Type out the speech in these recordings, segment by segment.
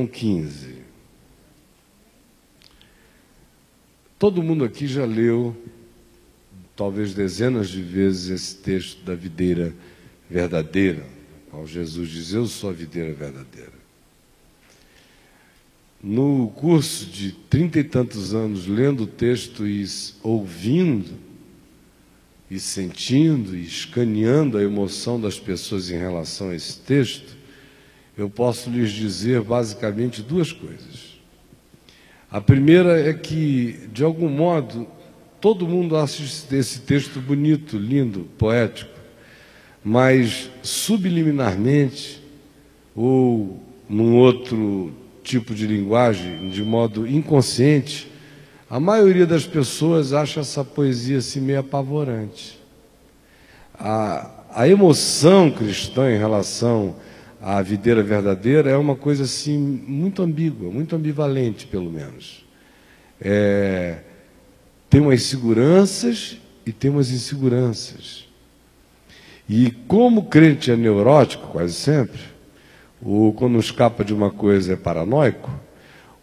João 15. Todo mundo aqui já leu, talvez dezenas de vezes, esse texto da videira verdadeira, ao Jesus diz: eu sou a videira verdadeira. No curso de 30 e tantos anos, lendo o texto e ouvindo, e sentindo, e escaneando a emoção das pessoas em relação a esse texto, eu posso lhes dizer basicamente duas coisas. A primeira é que, de algum modo, todo mundo acha esse texto bonito, lindo, poético, mas subliminarmente, ou num outro tipo de linguagem, de modo inconsciente, a maioria das pessoas acha essa poesia assim meio apavorante. A emoção cristã em relação à videira verdadeira é uma coisa assim muito ambígua, muito ambivalente, pelo menos. Tem umas seguranças e tem umas inseguranças. E como crente é neurótico, quase sempre, ou quando escapa de uma coisa é paranoico,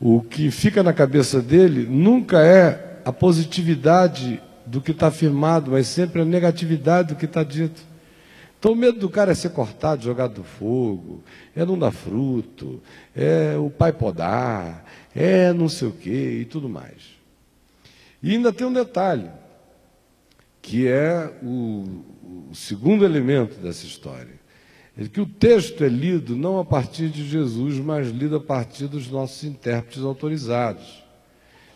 o que fica na cabeça dele nunca é a positividade do que está afirmado, mas sempre a negatividade do que está dito. Então o medo do cara é ser cortado, jogado no fogo, é não dar fruto, é o pai podar, é não sei o quê e tudo mais. E ainda tem um detalhe, que é o segundo elemento dessa história. É que o texto é lido não a partir de Jesus, mas lido a partir dos nossos intérpretes autorizados.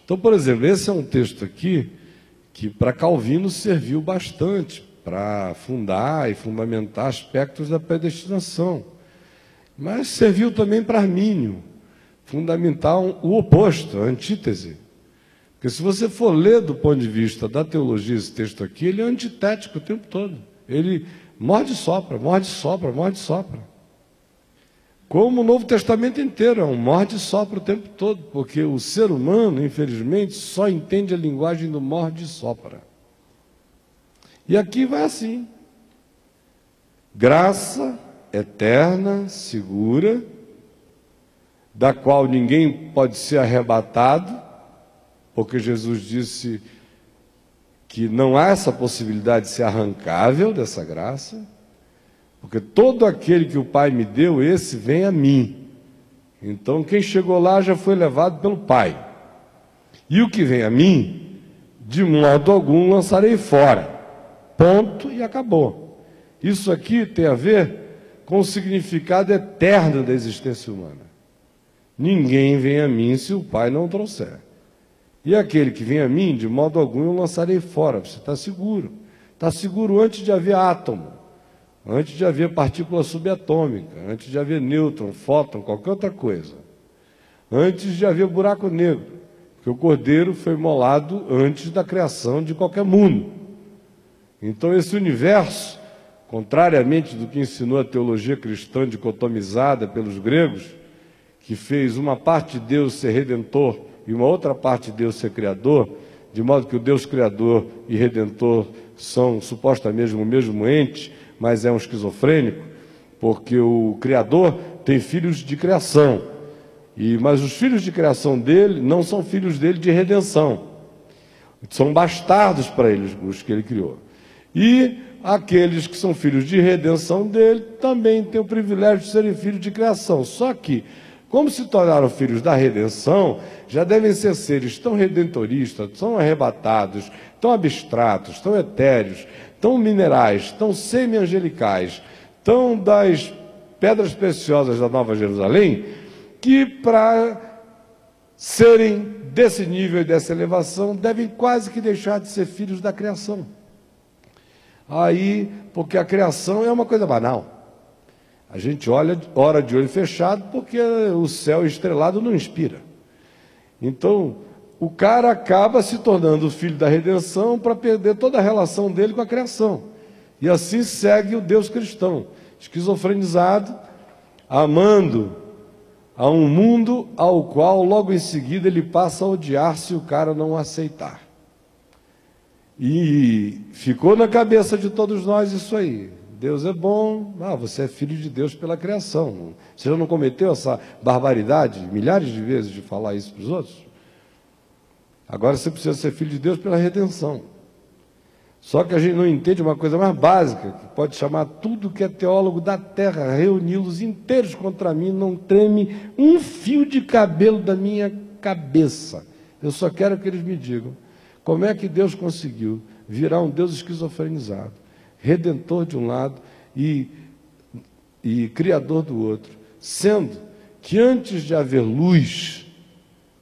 Então, por exemplo, esse é um texto aqui que para Calvino serviu bastante para fundar e fundamentar aspectos da predestinação. Mas serviu também para Armínio, fundamentar o oposto, a antítese. Porque se você for ler do ponto de vista da teologia esse texto aqui, ele é antitético o tempo todo. Ele morde e sopra, morde e sopra, morde e sopra. Como o Novo Testamento inteiro, é um morde e sopra o tempo todo, porque o ser humano, infelizmente, só entende a linguagem do morde e sopra. E aqui vai assim. Graça eterna, segura, da qual ninguém pode ser arrebatado, porque Jesus disse que não há essa possibilidade de ser arrancável dessa graça, porque todo aquele que o Pai me deu, esse vem a mim. Então quem chegou lá já foi levado pelo Pai. E o que vem a mim, de modo algum lançarei fora. Ponto e acabou. Isso aqui tem a ver com o significado eterno da existência humana. Ninguém vem a mim se o Pai não o trouxer. E aquele que vem a mim, de modo algum eu lançarei fora. Você está seguro. Está seguro antes de haver átomo, antes de haver partícula subatômica, antes de haver nêutron, fóton, qualquer outra coisa. Antes de haver buraco negro, porque o Cordeiro foi imolado antes da criação de qualquer mundo. Então esse universo, contrariamente do que ensinou a teologia cristã dicotomizada pelos gregos, que fez uma parte de Deus ser redentor e uma outra parte de Deus ser criador, de modo que o Deus criador e redentor são supostamente o mesmo ente, mas é um esquizofrênico, porque o criador tem filhos de criação, mas os filhos de criação dele não são filhos dele de redenção, são bastardos para ele, os que ele criou. E aqueles que são filhos de redenção dele também têm o privilégio de serem filhos de criação, só que como se tornaram filhos da redenção, já devem ser seres tão redentoristas, tão arrebatados, tão abstratos, tão etéreos, tão minerais, tão semi-angelicais, tão das pedras preciosas da Nova Jerusalém, que para serem desse nível e dessa elevação, devem quase que deixar de ser filhos da criação. Aí, porque a criação é uma coisa banal. A gente ora de olho fechado porque o céu estrelado não inspira. Então, o cara acaba se tornando o filho da redenção para perder toda a relação dele com a criação. E assim segue o Deus cristão, esquizofrenizado, amando a um mundo ao qual logo em seguida ele passa a odiar se o cara não o aceitar. E ficou na cabeça de todos nós isso aí. Deus é bom. Você é filho de Deus pela criação. Você já não cometeu essa barbaridade milhares de vezes de falar isso para os outros? Agora você precisa ser filho de Deus pela redenção. Só que a gente não entende uma coisa mais básica, que pode chamar tudo que é teólogo da terra, reuni-los inteiros contra mim, não treme um fio de cabelo da minha cabeça. Eu só quero que eles me digam como é que Deus conseguiu virar um Deus esquizofrenizado, redentor de um lado e criador do outro, sendo que antes de haver luz,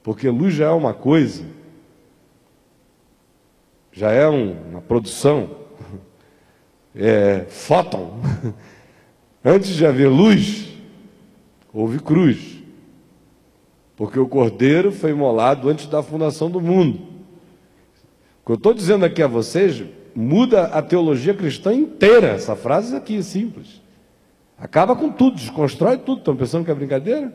porque luz já é uma coisa, já é uma produção, fóton. Antes de haver luz, houve cruz, porque o Cordeiro foi imolado antes da fundação do mundo. O que eu estou dizendo aqui a vocês muda a teologia cristã inteira. Essa frase aqui é simples, acaba com tudo, desconstrói tudo. Estão pensando que é brincadeira?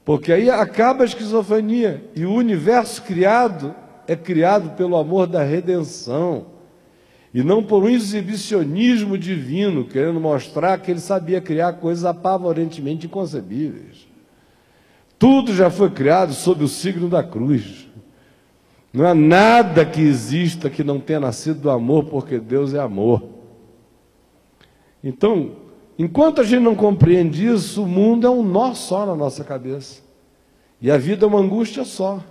Porque aí acaba a esquizofrenia, e o universo criado é criado pelo amor da redenção, e não por um exibicionismo divino, querendo mostrar que ele sabia criar coisas apavorentemente inconcebíveis. Tudo já foi criado sob o signo da cruz. Não há nada que exista que não tenha nascido do amor, porque Deus é amor. Então, enquanto a gente não compreende isso, o mundo é um nó só na nossa cabeça, e a vida é uma angústia só,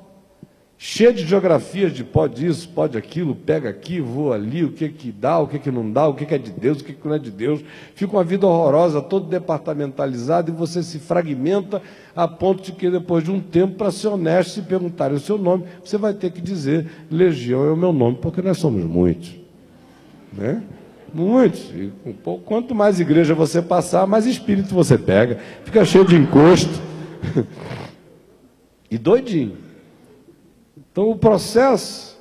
cheia de geografias de pode isso, pode aquilo, pega aqui, voa ali, o que que dá, o que que não dá, o que que é de Deus, o que que não é de Deus. Fica uma vida horrorosa, todo departamentalizado, e você se fragmenta a ponto de que depois de um tempo, para ser honesto, se perguntarem o seu nome, você vai ter que dizer: Legião é o meu nome, porque nós somos muitos, né? Muitos. E quanto mais igreja você passar, mais espírito você pega, fica cheio de encosto e doidinho. Então o processo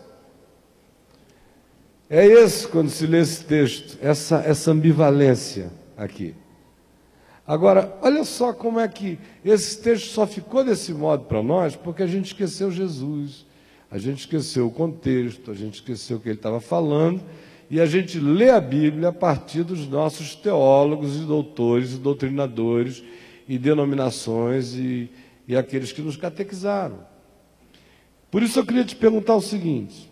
é esse, quando se lê esse texto, essa ambivalência aqui. Agora, olha só como é que esse texto só ficou desse modo para nós, porque a gente esqueceu Jesus, a gente esqueceu o contexto, a gente esqueceu o que ele estava falando, e a gente lê a Bíblia a partir dos nossos teólogos e doutores e doutrinadores e denominações e aqueles que nos catequizaram. Por isso eu queria te perguntar o seguinte: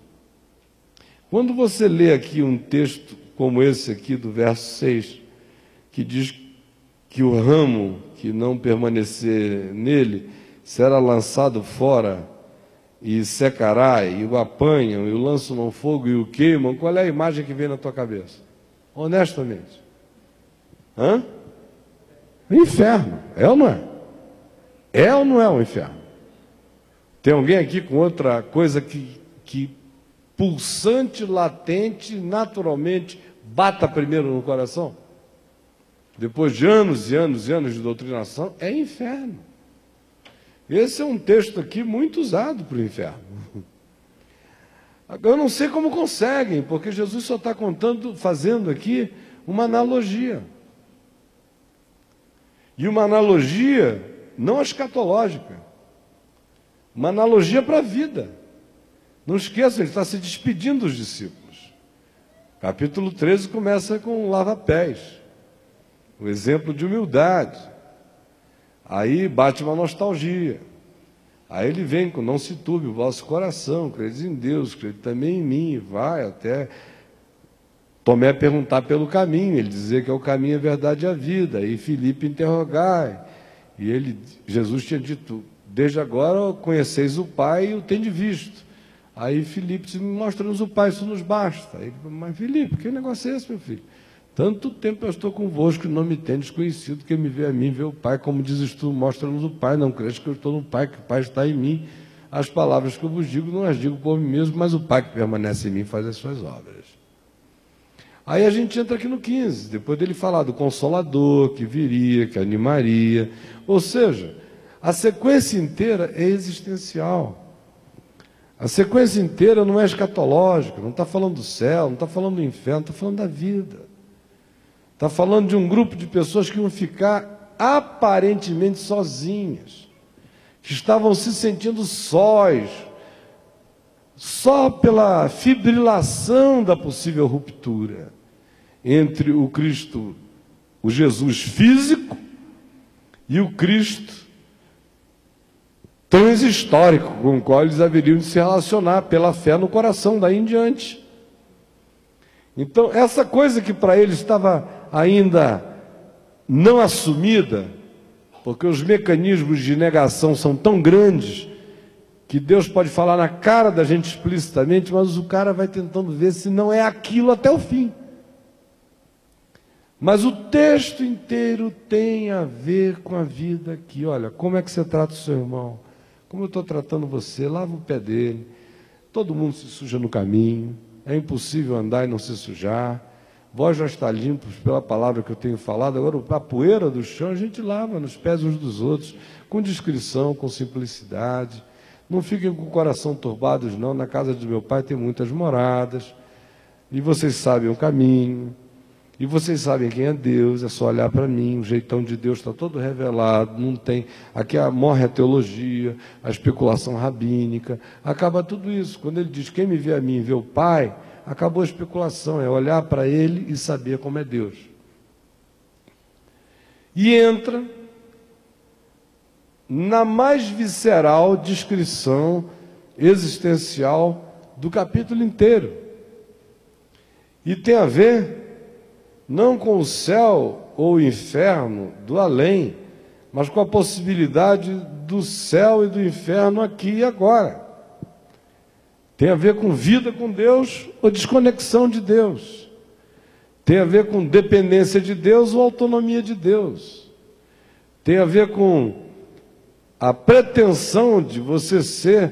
quando você lê aqui um texto como esse aqui do verso 6, que diz que o ramo que não permanecer nele será lançado fora e secará, e o apanham, e o lançam no fogo e o queimam, qual é a imagem que vem na tua cabeça? Honestamente. O inferno, é ou não é? É ou não é o inferno? Tem alguém aqui com outra coisa que pulsante, latente, naturalmente, bata primeiro no coração? Depois de anos e anos e anos de doutrinação, é inferno. Esse é um texto aqui muito usado para o inferno. Eu não sei como conseguem, porque Jesus só está fazendo aqui uma analogia. E uma analogia não escatológica. Uma analogia para a vida. Não esqueça, ele está se despedindo dos discípulos. Capítulo 13 começa com um lava-pés, o exemplo de humildade. Aí bate uma nostalgia. Aí ele vem com: não se turbe o vosso coração, credes em Deus, crede também em mim. Vai até Tomé perguntar pelo caminho, ele dizer que é o caminho, a verdade e a vida. Aí Filipe interrogar, e Jesus tinha dito: desde agora conheceis o Pai e o tendes visto. Aí Filipe disse: mostra-nos o Pai, isso nos basta. Aí, mas Filipe, que negócio é esse, meu filho? Tanto tempo eu estou convosco e não me tendes conhecido, quem me vê a mim vê o Pai, como dizes tu, mostra-nos o Pai, não crees que eu estou no Pai, que o Pai está em mim. As palavras que eu vos digo, não as digo por mim mesmo, mas o Pai que permanece em mim faz as suas obras. Aí a gente entra aqui no 15, depois dele falar do Consolador, que viria, que animaria, ou seja, a sequência inteira é existencial. A sequência inteira não é escatológica, não está falando do céu, não está falando do inferno, está falando da vida. Está falando de um grupo de pessoas que iam ficar aparentemente sozinhas, que estavam se sentindo sós, só pela fibrilação da possível ruptura. entre o Cristo, o Jesus físico, e o Cristo transhistórico, com o qual eles haveriam de se relacionar pela fé no coração, daí em diante. Então, essa coisa que para eles estava ainda não assumida, porque os mecanismos de negação são tão grandes, que Deus pode falar na cara da gente explicitamente, mas o cara vai tentando ver se não é aquilo até o fim. Mas o texto inteiro tem a ver com a vida aqui. Olha, como é que você trata o seu irmão? Como eu estou tratando você? Lava o pé dele. Todo mundo se suja no caminho. É impossível andar e não se sujar. Vós já está limpos pela palavra que eu tenho falado. Agora a poeira do chão a gente lava nos pés uns dos outros, com discrição, com simplicidade. Não fiquem com o coração turbados, não. Na casa de meu pai tem muitas moradas. E vocês sabem o caminho. E vocês sabem quem é Deus, é só olhar para mim, o jeitão de Deus está todo revelado, não tem, aqui morre a teologia, a especulação rabínica, acaba tudo isso. Quando ele diz, quem me vê a mim vê o Pai, acabou a especulação, é olhar para ele e saber como é Deus. E entra na mais visceral descrição existencial do capítulo inteiro. E tem a ver não com o céu ou o inferno do além, mas com a possibilidade do céu e do inferno aqui e agora. Tem a ver com vida com Deus ou desconexão de Deus. Tem a ver com dependência de Deus ou autonomia de Deus. Tem a ver com a pretensão de você ser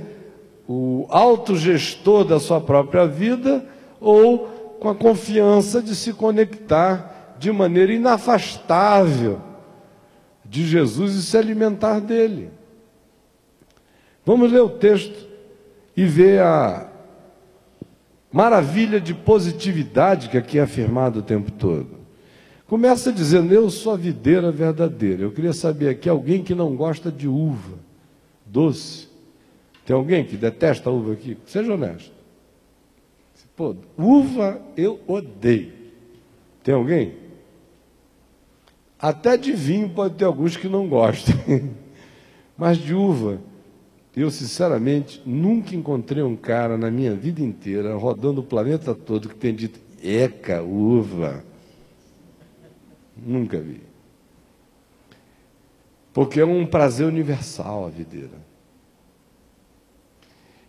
o autogestor da sua própria vida ou com a confiança de se conectar de maneira inafastável de Jesus e se alimentar dele. Vamos ler o texto e ver a maravilha de positividade que aqui é afirmado o tempo todo. Começa dizendo, eu sou a videira verdadeira. Eu queria saber aqui, alguém que não gosta de uva doce? Tem alguém que detesta a uva aqui? Seja honesto. Pô, uva eu odeio. Tem alguém? Até de vinho pode ter alguns que não gostem. Mas de uva, eu sinceramente nunca encontrei um cara na minha vida inteira, rodando o planeta todo, que tenha dito, eca, uva. Nunca vi. Porque é um prazer universal a videira.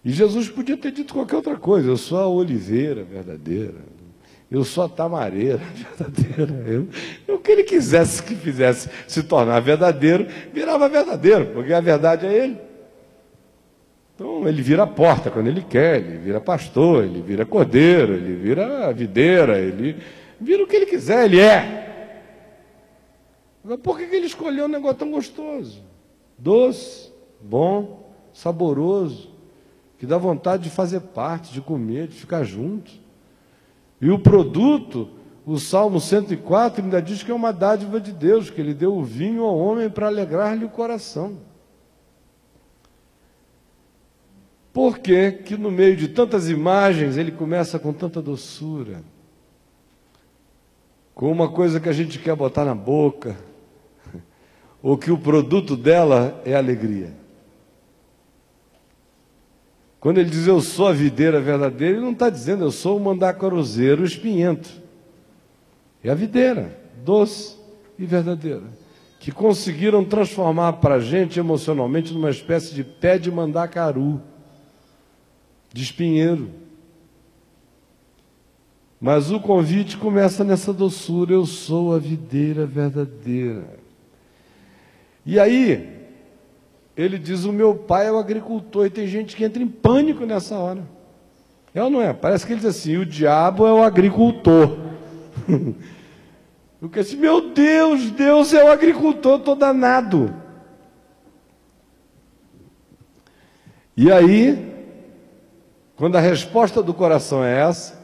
E Jesus podia ter dito qualquer outra coisa. Eu sou a oliveira verdadeira. Eu sou a tamareira verdadeira. O que ele quisesse que fizesse se tornar verdadeiro, virava verdadeiro, porque a verdade é ele. Então ele vira a porta quando ele quer, ele vira pastor, ele vira cordeiro, ele vira videira, ele vira o que ele quiser, ele é. Mas por que ele escolheu um negócio tão gostoso? Doce, bom, saboroso, que dá vontade de fazer parte, de comer, de ficar junto. E o produto, o Salmo 104 ainda diz que é uma dádiva de Deus, que ele deu o vinho ao homem para alegrar-lhe o coração. Por que que no meio de tantas imagens ele começa com tanta doçura? Com uma coisa que a gente quer botar na boca, ou que o produto dela é alegria. Quando ele diz eu sou a videira verdadeira, ele não está dizendo eu sou o mandacaruzeiro espinhento. É a videira, doce e verdadeira, que conseguiram transformar para a gente emocionalmente numa espécie de pé de mandacaru, de espinheiro. Mas o convite começa nessa doçura, eu sou a videira verdadeira. E aí ele diz, o meu pai é o agricultor, e tem gente que entra em pânico nessa hora. É ou não é? Parece que ele diz assim, o diabo é o agricultor. Eu quero assim, meu Deus, Deus é o agricultor, estou danado. E aí, quando a resposta do coração é essa,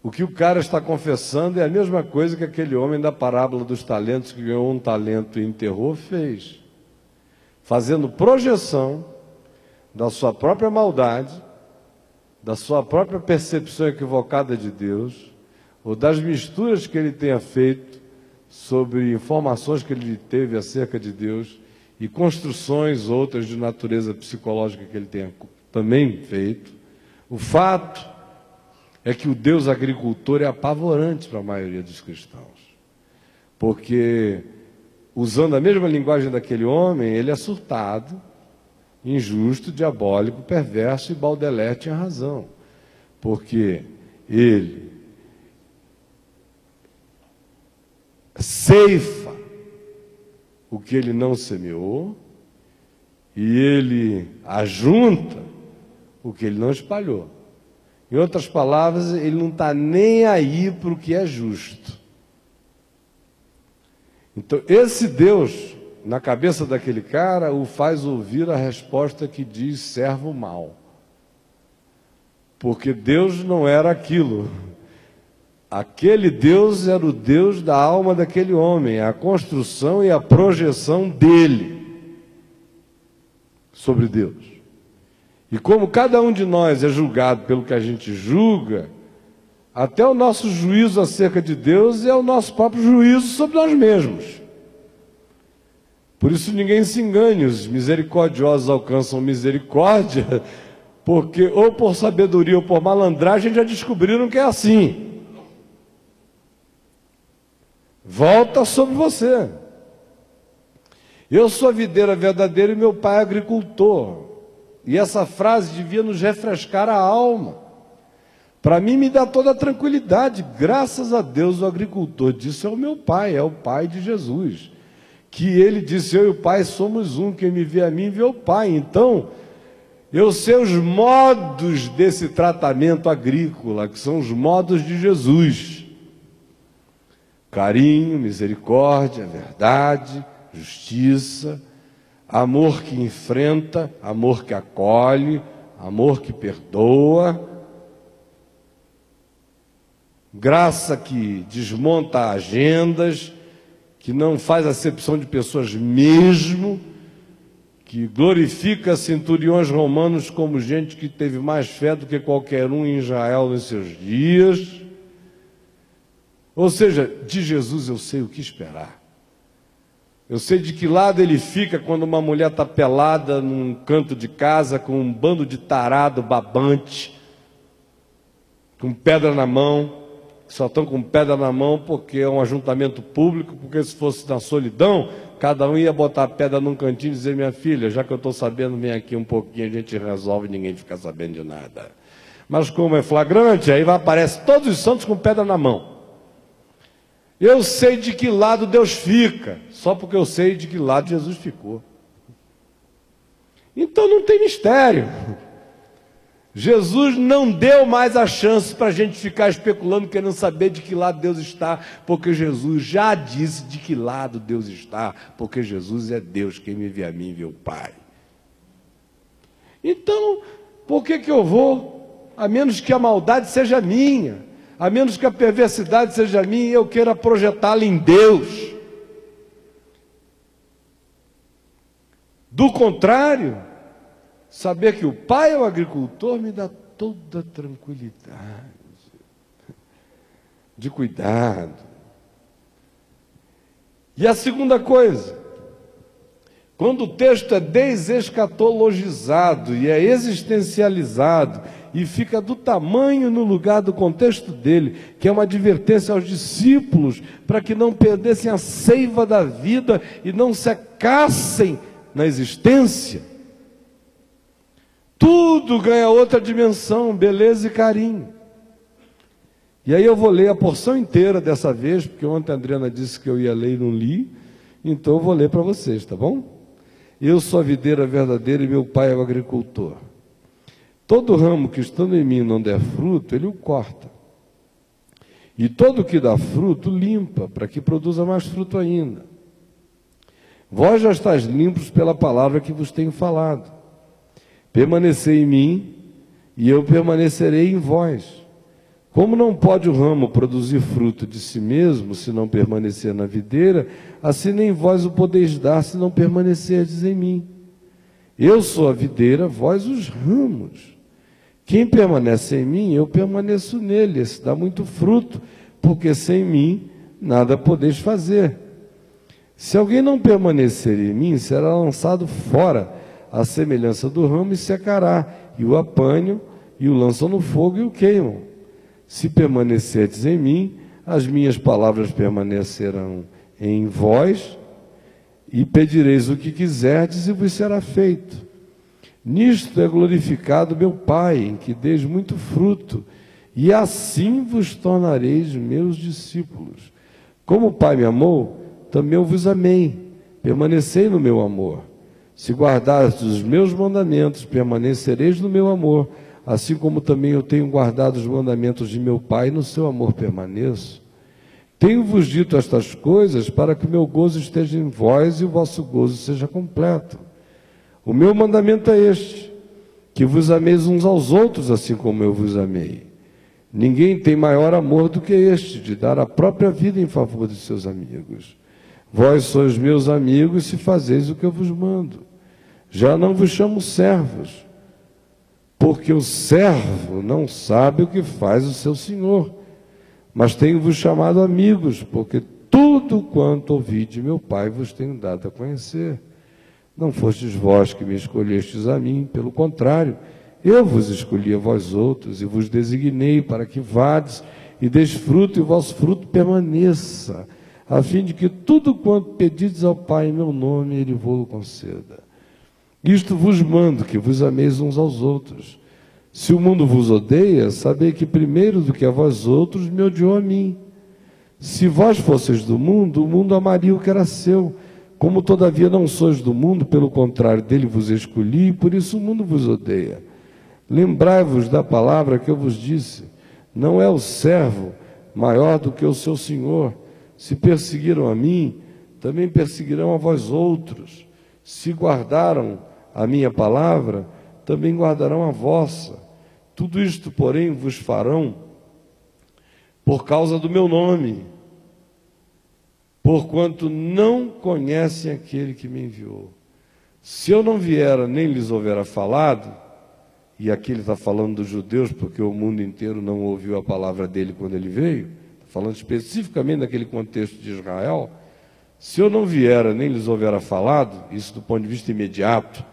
o que o cara está confessando é a mesma coisa que aquele homem da parábola dos talentos, que ganhou um talento e enterrou, fez. Fazendo projeção da sua própria maldade, da sua própria percepção equivocada de Deus, ou das misturas que ele tenha feito sobre informações que ele teve acerca de Deus e construções outras de natureza psicológica que ele tenha também feito, o fato é que o Deus agricultor é apavorante para a maioria dos cristãos. Porque, usando a mesma linguagem daquele homem, ele é surtado, injusto, diabólico, perverso, e Baudelaire tinha razão. Porque ele ceifa o que ele não semeou e ele ajunta o que ele não espalhou. Em outras palavras, ele não está nem aí para o que é justo. Então, esse Deus, na cabeça daquele cara, o faz ouvir a resposta que diz servo mau. Porque Deus não era aquilo. Aquele Deus era o Deus da alma daquele homem, a construção e a projeção dele sobre Deus. E como cada um de nós é julgado pelo que a gente julga, até o nosso juízo acerca de Deus é o nosso próprio juízo sobre nós mesmos. Por isso ninguém se engane, os misericordiosos alcançam misericórdia, porque ou por sabedoria ou por malandragem já descobriram que é assim. Volta sobre você. Eu sou a videira verdadeira e meu pai é agricultor. E essa frase devia nos refrescar a alma. Para mim me dá toda a tranquilidade. Graças a Deus o agricultor disse é o meu pai, é o pai de Jesus. Que ele disse, eu e o pai somos um, quem me vê a mim vê o pai. Então, eu sei os modos desse tratamento agrícola, que são os modos de Jesus. Carinho, misericórdia, verdade, justiça, amor que enfrenta, amor que acolhe, amor que perdoa, graça que desmonta agendas, que não faz acepção de pessoas mesmo, que glorifica centuriões romanos como gente que teve mais fé do que qualquer um em Israel nos seus dias. Ou seja, de Jesus eu sei o que esperar. Eu sei de que lado ele fica quando uma mulher está pelada num canto de casa com um bando de tarado babante, com pedra na mão, que só estão com pedra na mão porque é um ajuntamento público, porque se fosse na solidão, cada um ia botar a pedra num cantinho e dizer, minha filha, já que eu estou sabendo, vem aqui um pouquinho, a gente resolve, ninguém fica sabendo de nada. Mas como é flagrante, aí aparece todos os santos com pedra na mão. Eu sei de que lado Deus fica, só porque eu sei de que lado Jesus ficou. Então não tem mistério. Jesus não deu mais a chance para a gente ficar especulando, querendo saber de que lado Deus está, porque Jesus já disse de que lado Deus está, porque Jesus é Deus, quem me vê a mim vê o Pai. Então, por que eu vou, a menos que a maldade seja minha, a menos que a perversidade seja minha e eu queira projetá-la em Deus? Do contrário, saber que o Pai é o agricultor me dá toda a tranquilidade, de cuidado. E a segunda coisa, quando o texto é desescatologizado e é existencializado, e fica do tamanho no lugar do contexto dele, que é uma advertência aos discípulos, para que não perdessem a seiva da vida e não secassem na existência, tudo ganha outra dimensão, beleza e carinho. E aí eu vou ler a porção inteira dessa vez, porque ontem a Adriana disse que eu ia ler e não li, então eu vou ler para vocês, tá bom? Eu sou a videira verdadeira e meu pai é o agricultor. Todo ramo que estando em mim não der fruto, ele o corta. E todo que dá fruto, limpa, para que produza mais fruto ainda. Vós já estáis limpos pela palavra que vos tenho falado. Permanecei em mim, e eu permanecerei em vós. Como não pode o ramo produzir fruto de si mesmo, se não permanecer na videira, assim nem vós o podeis dar, se não permanecerdes em mim. Eu sou a videira, vós os ramos. Quem permanece em mim, eu permaneço nele, esse dá muito fruto, porque sem mim nada podeis fazer. Se alguém não permanecer em mim, será lançado fora, à semelhança do ramo, e secará, e o apanham, e o lançam no fogo e o queimam. Se permanecerdes em mim, as minhas palavras permanecerão em vós, e pedireis o que quiserdes, e vos será feito. Nisto é glorificado meu Pai, em que deis muito fruto, e assim vos tornareis meus discípulos. Como o Pai me amou, também eu vos amei. Permanecei no meu amor. Se guardardes os meus mandamentos, permanecereis no meu amor, assim como também eu tenho guardado os mandamentos de meu Pai, e no seu amor permaneço. Tenho-vos dito estas coisas para que o meu gozo esteja em vós e o vosso gozo seja completo. O meu mandamento é este, que vos ameis uns aos outros, assim como eu vos amei. Ninguém tem maior amor do que este, de dar a própria vida em favor de seus amigos. Vós sois meus amigos se fazeis o que eu vos mando. Já não vos chamo servos, porque o servo não sabe o que faz o seu senhor. Mas tenho-vos chamado amigos, porque tudo quanto ouvi de meu Pai vos tenho dado a conhecer. Não fostes vós que me escolhestes a mim, pelo contrário, eu vos escolhi a vós outros, e vos designei para que vades e deis fruto, e o vosso fruto permaneça, a fim de que tudo quanto pedides ao Pai em meu nome, Ele vos conceda. Isto vos mando, que vos ameis uns aos outros. Se o mundo vos odeia, sabei que primeiro do que a vós outros me odiou a mim. Se vós fosseis do mundo, o mundo amaria o que era seu. Como todavia não sois do mundo, pelo contrário, dele vos escolhi, e por isso o mundo vos odeia. Lembrai-vos da palavra que eu vos disse: não é o servo maior do que o seu senhor. Se perseguiram a mim, também perseguirão a vós outros. Se guardaram a minha palavra, também guardarão a vossa. Tudo isto, porém, vos farão por causa do meu nome, porquanto não conhecem aquele que me enviou. Se eu não viera nem lhes houvera falado, e aqui ele está falando dos judeus, porque o mundo inteiro não ouviu a palavra dele quando ele veio, está falando especificamente daquele contexto de Israel. Se eu não viera nem lhes houvera falado, isso do ponto de vista imediato,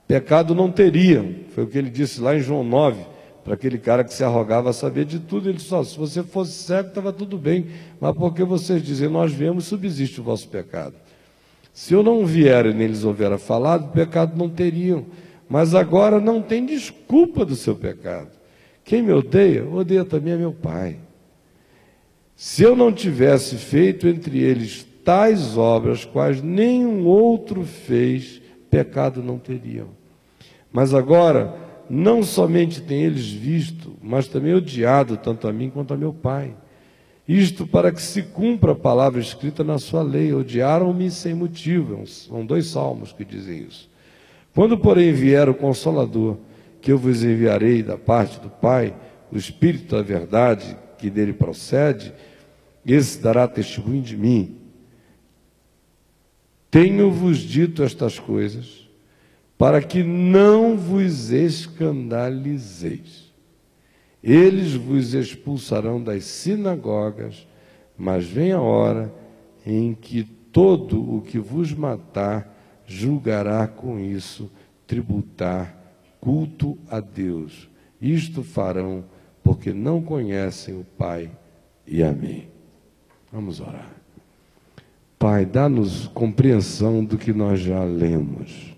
pecado não teriam. Foi o que ele disse lá em João 9, para aquele cara que se arrogava a saber de tudo. Ele disse: se você fosse cego, estava tudo bem, mas porque vocês dizem, nós vemos, subsiste o vosso pecado. Se eu não vier e nem lhes houvera falado, pecado não teriam, mas agora não tem desculpa do seu pecado. Quem me odeia, odeia também a meu Pai. Se eu não tivesse feito entre eles tais obras, quais nenhum outro fez, pecado não teriam. Mas agora, não somente têm eles visto, mas também odiado tanto a mim quanto a meu Pai. Isto para que se cumpra a palavra escrita na sua lei: odiaram-me sem motivo. São 2 salmos que dizem isso. Quando, porém, vier o Consolador, que eu vos enviarei da parte do Pai, o Espírito da verdade, que dele procede, esse dará testemunho de mim. Tenho-vos dito estas coisas, para que não vos escandalizeis. Eles vos expulsarão das sinagogas, mas vem a hora em que todo o que vos matar julgará com isso tributar culto a Deus. Isto farão porque não conhecem o Pai e a mim. Vamos orar. Pai, dá-nos compreensão do que nós já lemos,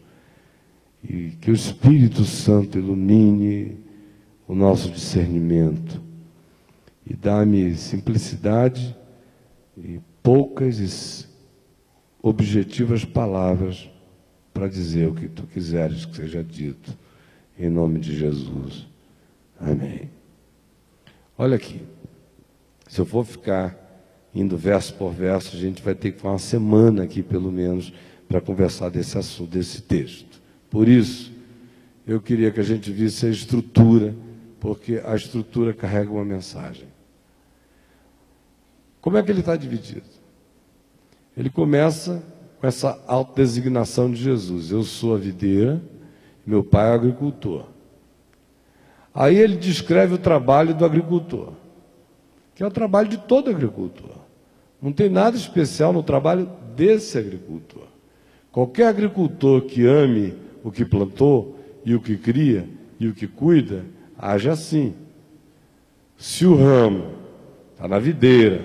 e que o Espírito Santo ilumine o nosso discernimento, e dá-me simplicidade e poucas e objetivas palavras para dizer o que tu quiseres que seja dito, em nome de Jesus. Amém. Olha aqui, se eu for ficar indo verso por verso, a gente vai ter que ficar uma semana aqui, pelo menos, para conversar desse assunto, desse texto. Por isso, eu queria que a gente visse a estrutura, porque a estrutura carrega uma mensagem. Como é que ele está dividido? Ele começa com essa autodesignação de Jesus: eu sou a videira, meu pai é o agricultor. Aí ele descreve o trabalho do agricultor, que é o trabalho de todo agricultor. Não tem nada especial no trabalho desse agricultor. Qualquer agricultor que ame o que plantou, e o que cria, e o que cuida, age assim. Se o ramo está na videira,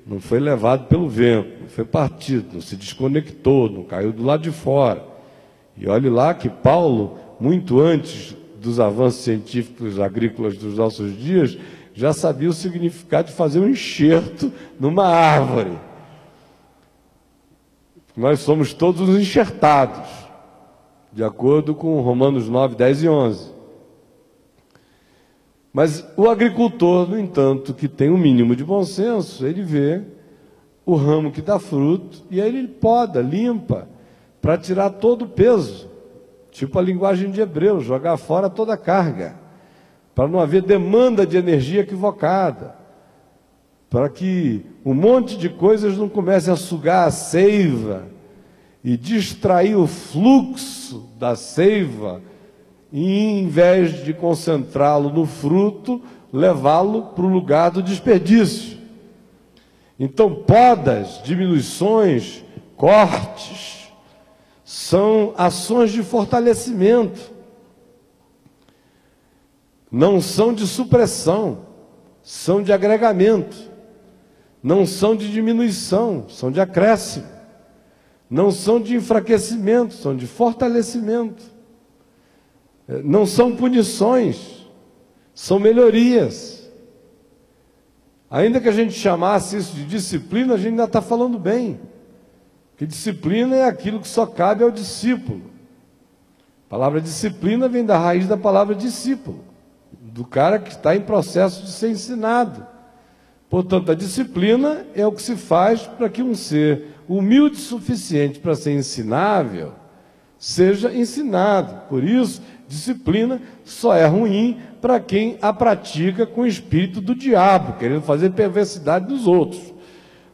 não foi levado pelo vento, não foi partido, não se desconectou, não caiu do lado de fora. E olhe lá que Paulo, muito antes dos avanços científicos agrícolas dos nossos dias, já sabia o significado de fazer um enxerto numa árvore. Nós somos todos enxertados, de acordo com Romanos 9, 10 e 11. Mas o agricultor, no entanto, que tem um mínimo de bom senso, ele vê o ramo que dá fruto e aí ele poda, limpa, para tirar todo o peso. Tipo a linguagem de Hebreus, jogar fora toda a carga, para não haver demanda de energia equivocada, para que um monte de coisas não comece a sugar a seiva e distrair o fluxo da seiva, e em vez de concentrá-lo no fruto, levá-lo para o lugar do desperdício. Então, podas, diminuições, cortes, são ações de fortalecimento. Não são de supressão, são de agregamento. Não são de diminuição, são de acréscimo. Não são de enfraquecimento, são de fortalecimento. Não são punições, são melhorias. Ainda que a gente chamasse isso de disciplina, a gente ainda está falando bem. Porque disciplina é aquilo que só cabe ao discípulo. A palavra disciplina vem da raiz da palavra discípulo, do cara que está em processo de ser ensinado. Portanto, a disciplina é o que se faz para que um ser humilde o suficiente para ser ensinável seja ensinado. Por isso, disciplina só é ruim para quem a pratica com o espírito do diabo, querendo fazer perversidade dos outros.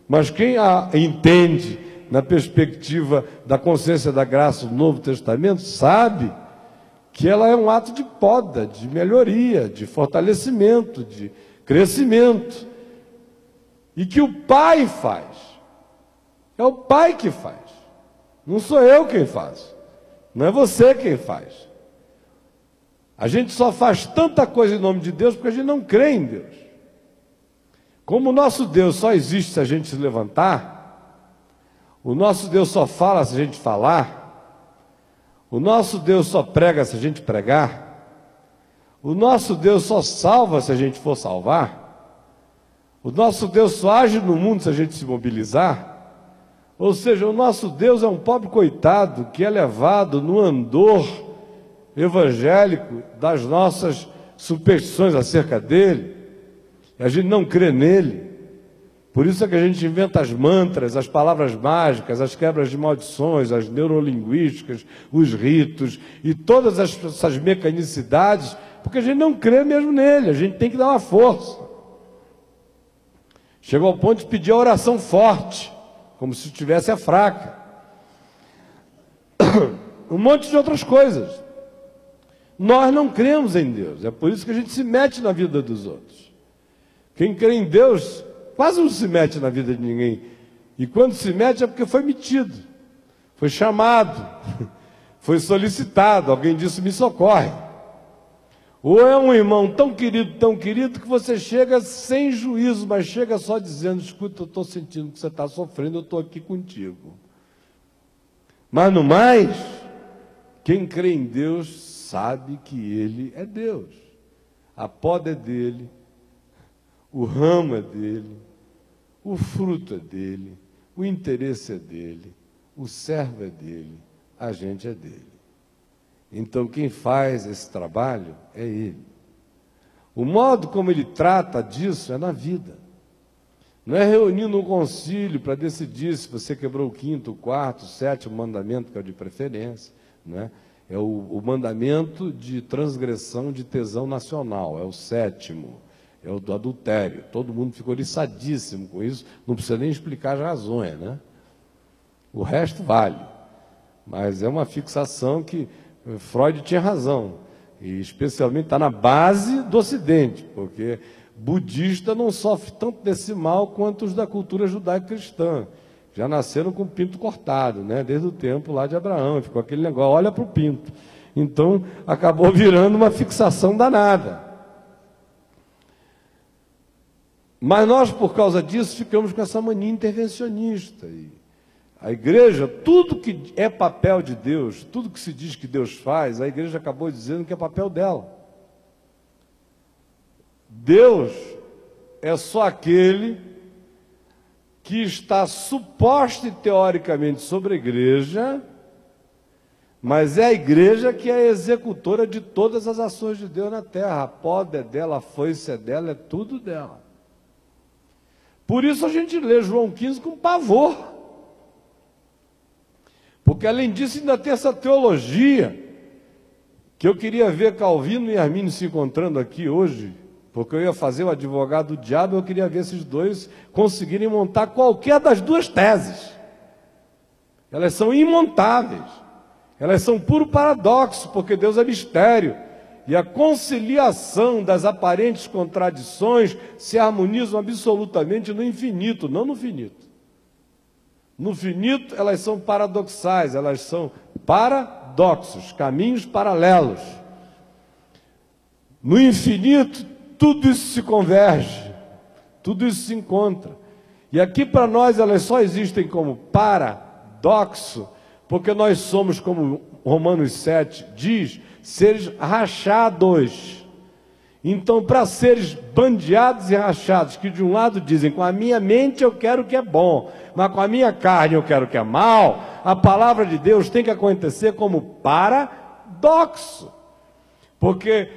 Mas quem a entende na perspectiva da consciência da graça do Novo Testamento, sabe que ela é um ato de poda, de melhoria, de fortalecimento, de crescimento. E que o Pai faz. É o Pai que faz. Não sou eu quem faço. Não é você quem faz. A gente só faz tanta coisa em nome de Deus porque a gente não crê em Deus. Como o nosso Deus só existe se a gente se levantar, o nosso Deus só fala se a gente falar, o nosso Deus só prega se a gente pregar, o nosso Deus só salva se a gente for salvar, o nosso Deus só age no mundo se a gente se mobilizar. Ou seja, o nosso Deus é um pobre coitado que é levado no andor evangélico das nossas superstições acerca dele, e a gente não crê nele. Por isso é que a gente inventa as mantras, as palavras mágicas, as quebras de maldições, as neurolinguísticas, os ritos e todas essas mecanicidades, porque a gente não crê mesmo nele, a gente tem que dar uma força. Chegou ao ponto de pedir a oração forte, como se tivesse a fraca. Um monte de outras coisas. Nós não cremos em Deus, é por isso que a gente se mete na vida dos outros. Quem crê em Deus quase não se mete na vida de ninguém. E quando se mete é porque foi metido, foi chamado, foi solicitado, alguém disse, me socorre. Ou é um irmão tão querido, que você chega sem juízo, mas chega só dizendo, escuta, eu estou sentindo que você está sofrendo, eu estou aqui contigo. Mas no mais, quem crê em Deus sabe que Ele é Deus. A poda é dele, o ramo é dele, o fruto é dele, o interesse é dele, o servo é dele, a gente é dele. Então quem faz esse trabalho é ele. O modo como ele trata disso é na vida. Não é reunindo um concílio para decidir se você quebrou o 5º, o 4º, o 7º mandamento, que é o de preferência, não é? É o mandamento de transgressão de tesão nacional, é o 7º, é o do adultério. Todo mundo ficou liçadíssimo com isso, não precisa nem explicar as razões, né? O resto vale, mas é uma fixação que Freud tinha razão, e especialmente está na base do Ocidente, porque budista não sofre tanto desse mal quanto os da cultura judaico-cristã. Já nasceram com o pinto cortado, né? Desde o tempo lá de Abraão, ficou aquele negócio, olha para o pinto. Então, acabou virando uma fixação danada. Mas nós, por causa disso, ficamos com essa mania intervencionista. E a igreja, tudo que é papel de Deus, tudo que se diz que Deus faz, a igreja acabou dizendo que é papel dela. Deus é só aquele que está suposto e teoricamente sobre a igreja, mas é a igreja que é a executora de todas as ações de Deus na terra. A poda é dela, a foice é dela, é tudo dela. Por isso a gente lê João 15 com pavor. Porque além disso ainda tem essa teologia, que eu queria ver Calvino e Armínio se encontrando aqui hoje, porque eu ia fazer o advogado do diabo, eu queria ver esses dois conseguirem montar qualquer das duas teses. Elas são imontáveis, elas são puro paradoxo, porque Deus é mistério, e a conciliação das aparentes contradições se harmonizam absolutamente no infinito, não no finito. No finito elas são paradoxais, elas são paradoxos, caminhos paralelos. No infinito, tudo isso se converge, tudo isso se encontra. E aqui para nós elas só existem como paradoxo, porque nós somos, como Romanos 7 diz, seres rachados. Então, para seres bandeados e rachados, que de um lado dizem, com a minha mente eu quero o que é bom, mas com a minha carne eu quero o que é mal, a palavra de Deus tem que acontecer como paradoxo. Porque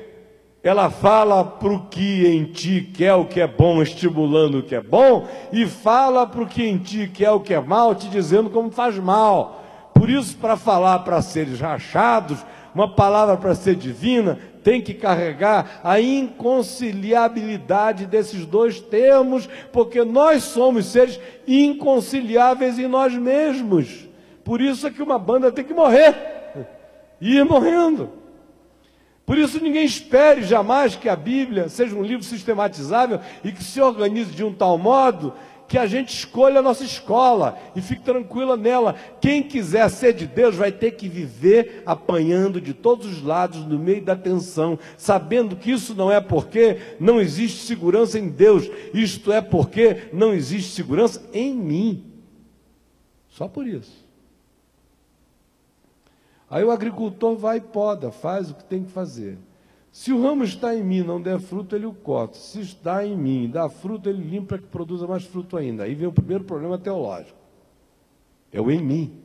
ela fala para o que em ti quer o que é bom, estimulando o que é bom, e fala para o que em ti quer o que é mal, te dizendo como faz mal. Por isso, para falar para seres rachados, uma palavra para ser divina, tem que carregar a inconciliabilidade desses dois termos, porque nós somos seres inconciliáveis em nós mesmos. Por isso é que uma banda tem que morrer, e ir morrendo. Por isso ninguém espere jamais que a Bíblia seja um livro sistematizável e que se organize de um tal modo que a gente escolha a nossa escola e fique tranquila nela. Quem quiser ser de Deus vai ter que viver apanhando de todos os lados no meio da tensão, sabendo que isso não é porque não existe segurança em Deus, isto é porque não existe segurança em mim. Só por isso. Aí o agricultor vai e poda, faz o que tem que fazer. Se o ramo está em mim, não der fruto, ele o corta. Se está em mim, dá fruto, ele limpa para que produza mais fruto ainda. Aí vem o primeiro problema teológico. É o em mim.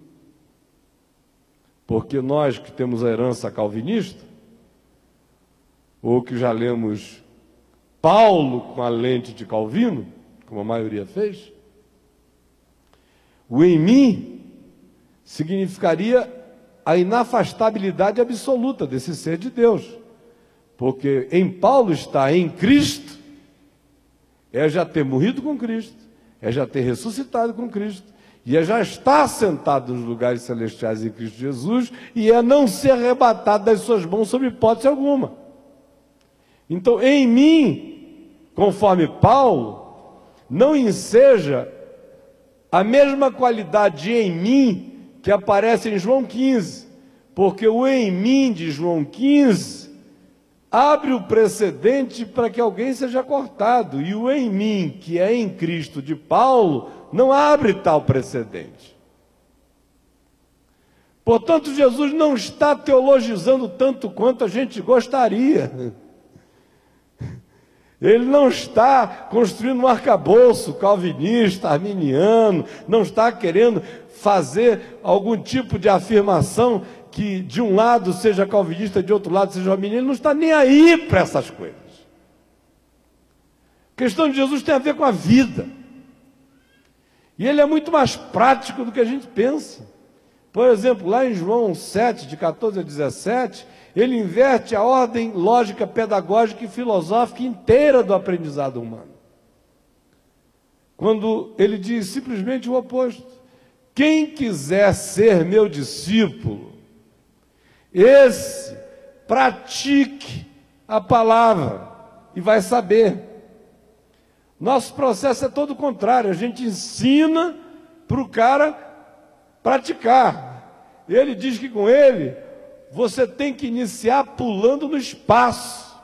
Porque nós que temos a herança calvinista, ou que já lemos Paulo com a lente de Calvino, como a maioria fez, o em mim significaria a inafastabilidade absoluta desse ser de Deus. Porque em Paulo está em Cristo, é já ter morrido com Cristo, é já ter ressuscitado com Cristo, e é já estar sentado nos lugares celestiais em Cristo Jesus, e é não ser arrebatado das suas mãos sob hipótese alguma. Então, em mim, conforme Paulo, não enseja a mesma qualidade de em mim que aparece em João 15, porque o em mim de João 15 abre o precedente para que alguém seja cortado, e o em mim, que é em Cristo de Paulo, não abre tal precedente. Portanto, Jesus não está teologizando tanto quanto a gente gostaria. Ele não está construindo um arcabouço calvinista, arminiano, não está querendo fazer algum tipo de afirmação que de um lado seja calvinista, de outro lado seja arminiano. Ele não está nem aí para essas coisas. A questão de Jesus tem a ver com a vida. E ele é muito mais prático do que a gente pensa. Por exemplo, lá em João 7, de 14 a 17, ele inverte a ordem lógica, pedagógica e filosófica inteira do aprendizado humano. Quando ele diz simplesmente o oposto. Quem quiser ser meu discípulo, esse pratique a palavra e vai saber. Nosso processo é todo o contrário, a gente ensina para o cara praticar. Ele diz que com ele, você tem que iniciar pulando no espaço,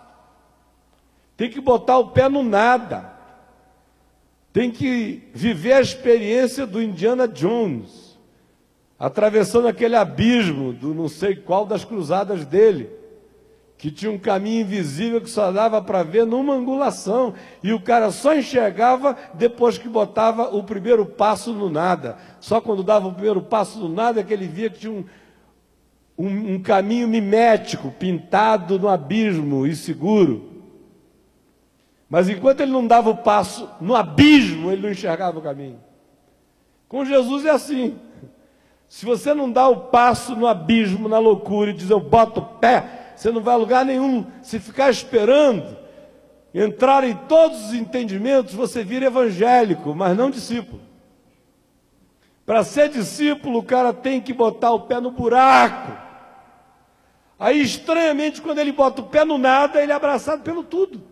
tem que botar o pé no nada, tem que viver a experiência do Indiana Jones, atravessando aquele abismo do não sei qual das cruzadas dele, que tinha um caminho invisível que só dava para ver numa angulação, e o cara só enxergava depois que botava o primeiro passo no nada. Só quando dava o primeiro passo no nada é que ele via que tinha um caminho mimético, pintado no abismo e seguro. Mas enquanto ele não dava o passo no abismo, ele não enxergava o caminho. Com Jesus é assim. Se você não dá o passo no abismo, na loucura, e diz, eu boto o pé, você não vai a lugar nenhum. Se ficar esperando entrar em todos os entendimentos, você vira evangélico, mas não discípulo. Para ser discípulo, o cara tem que botar o pé no buraco. Aí, estranhamente, quando ele bota o pé no nada, ele é abraçado pelo tudo.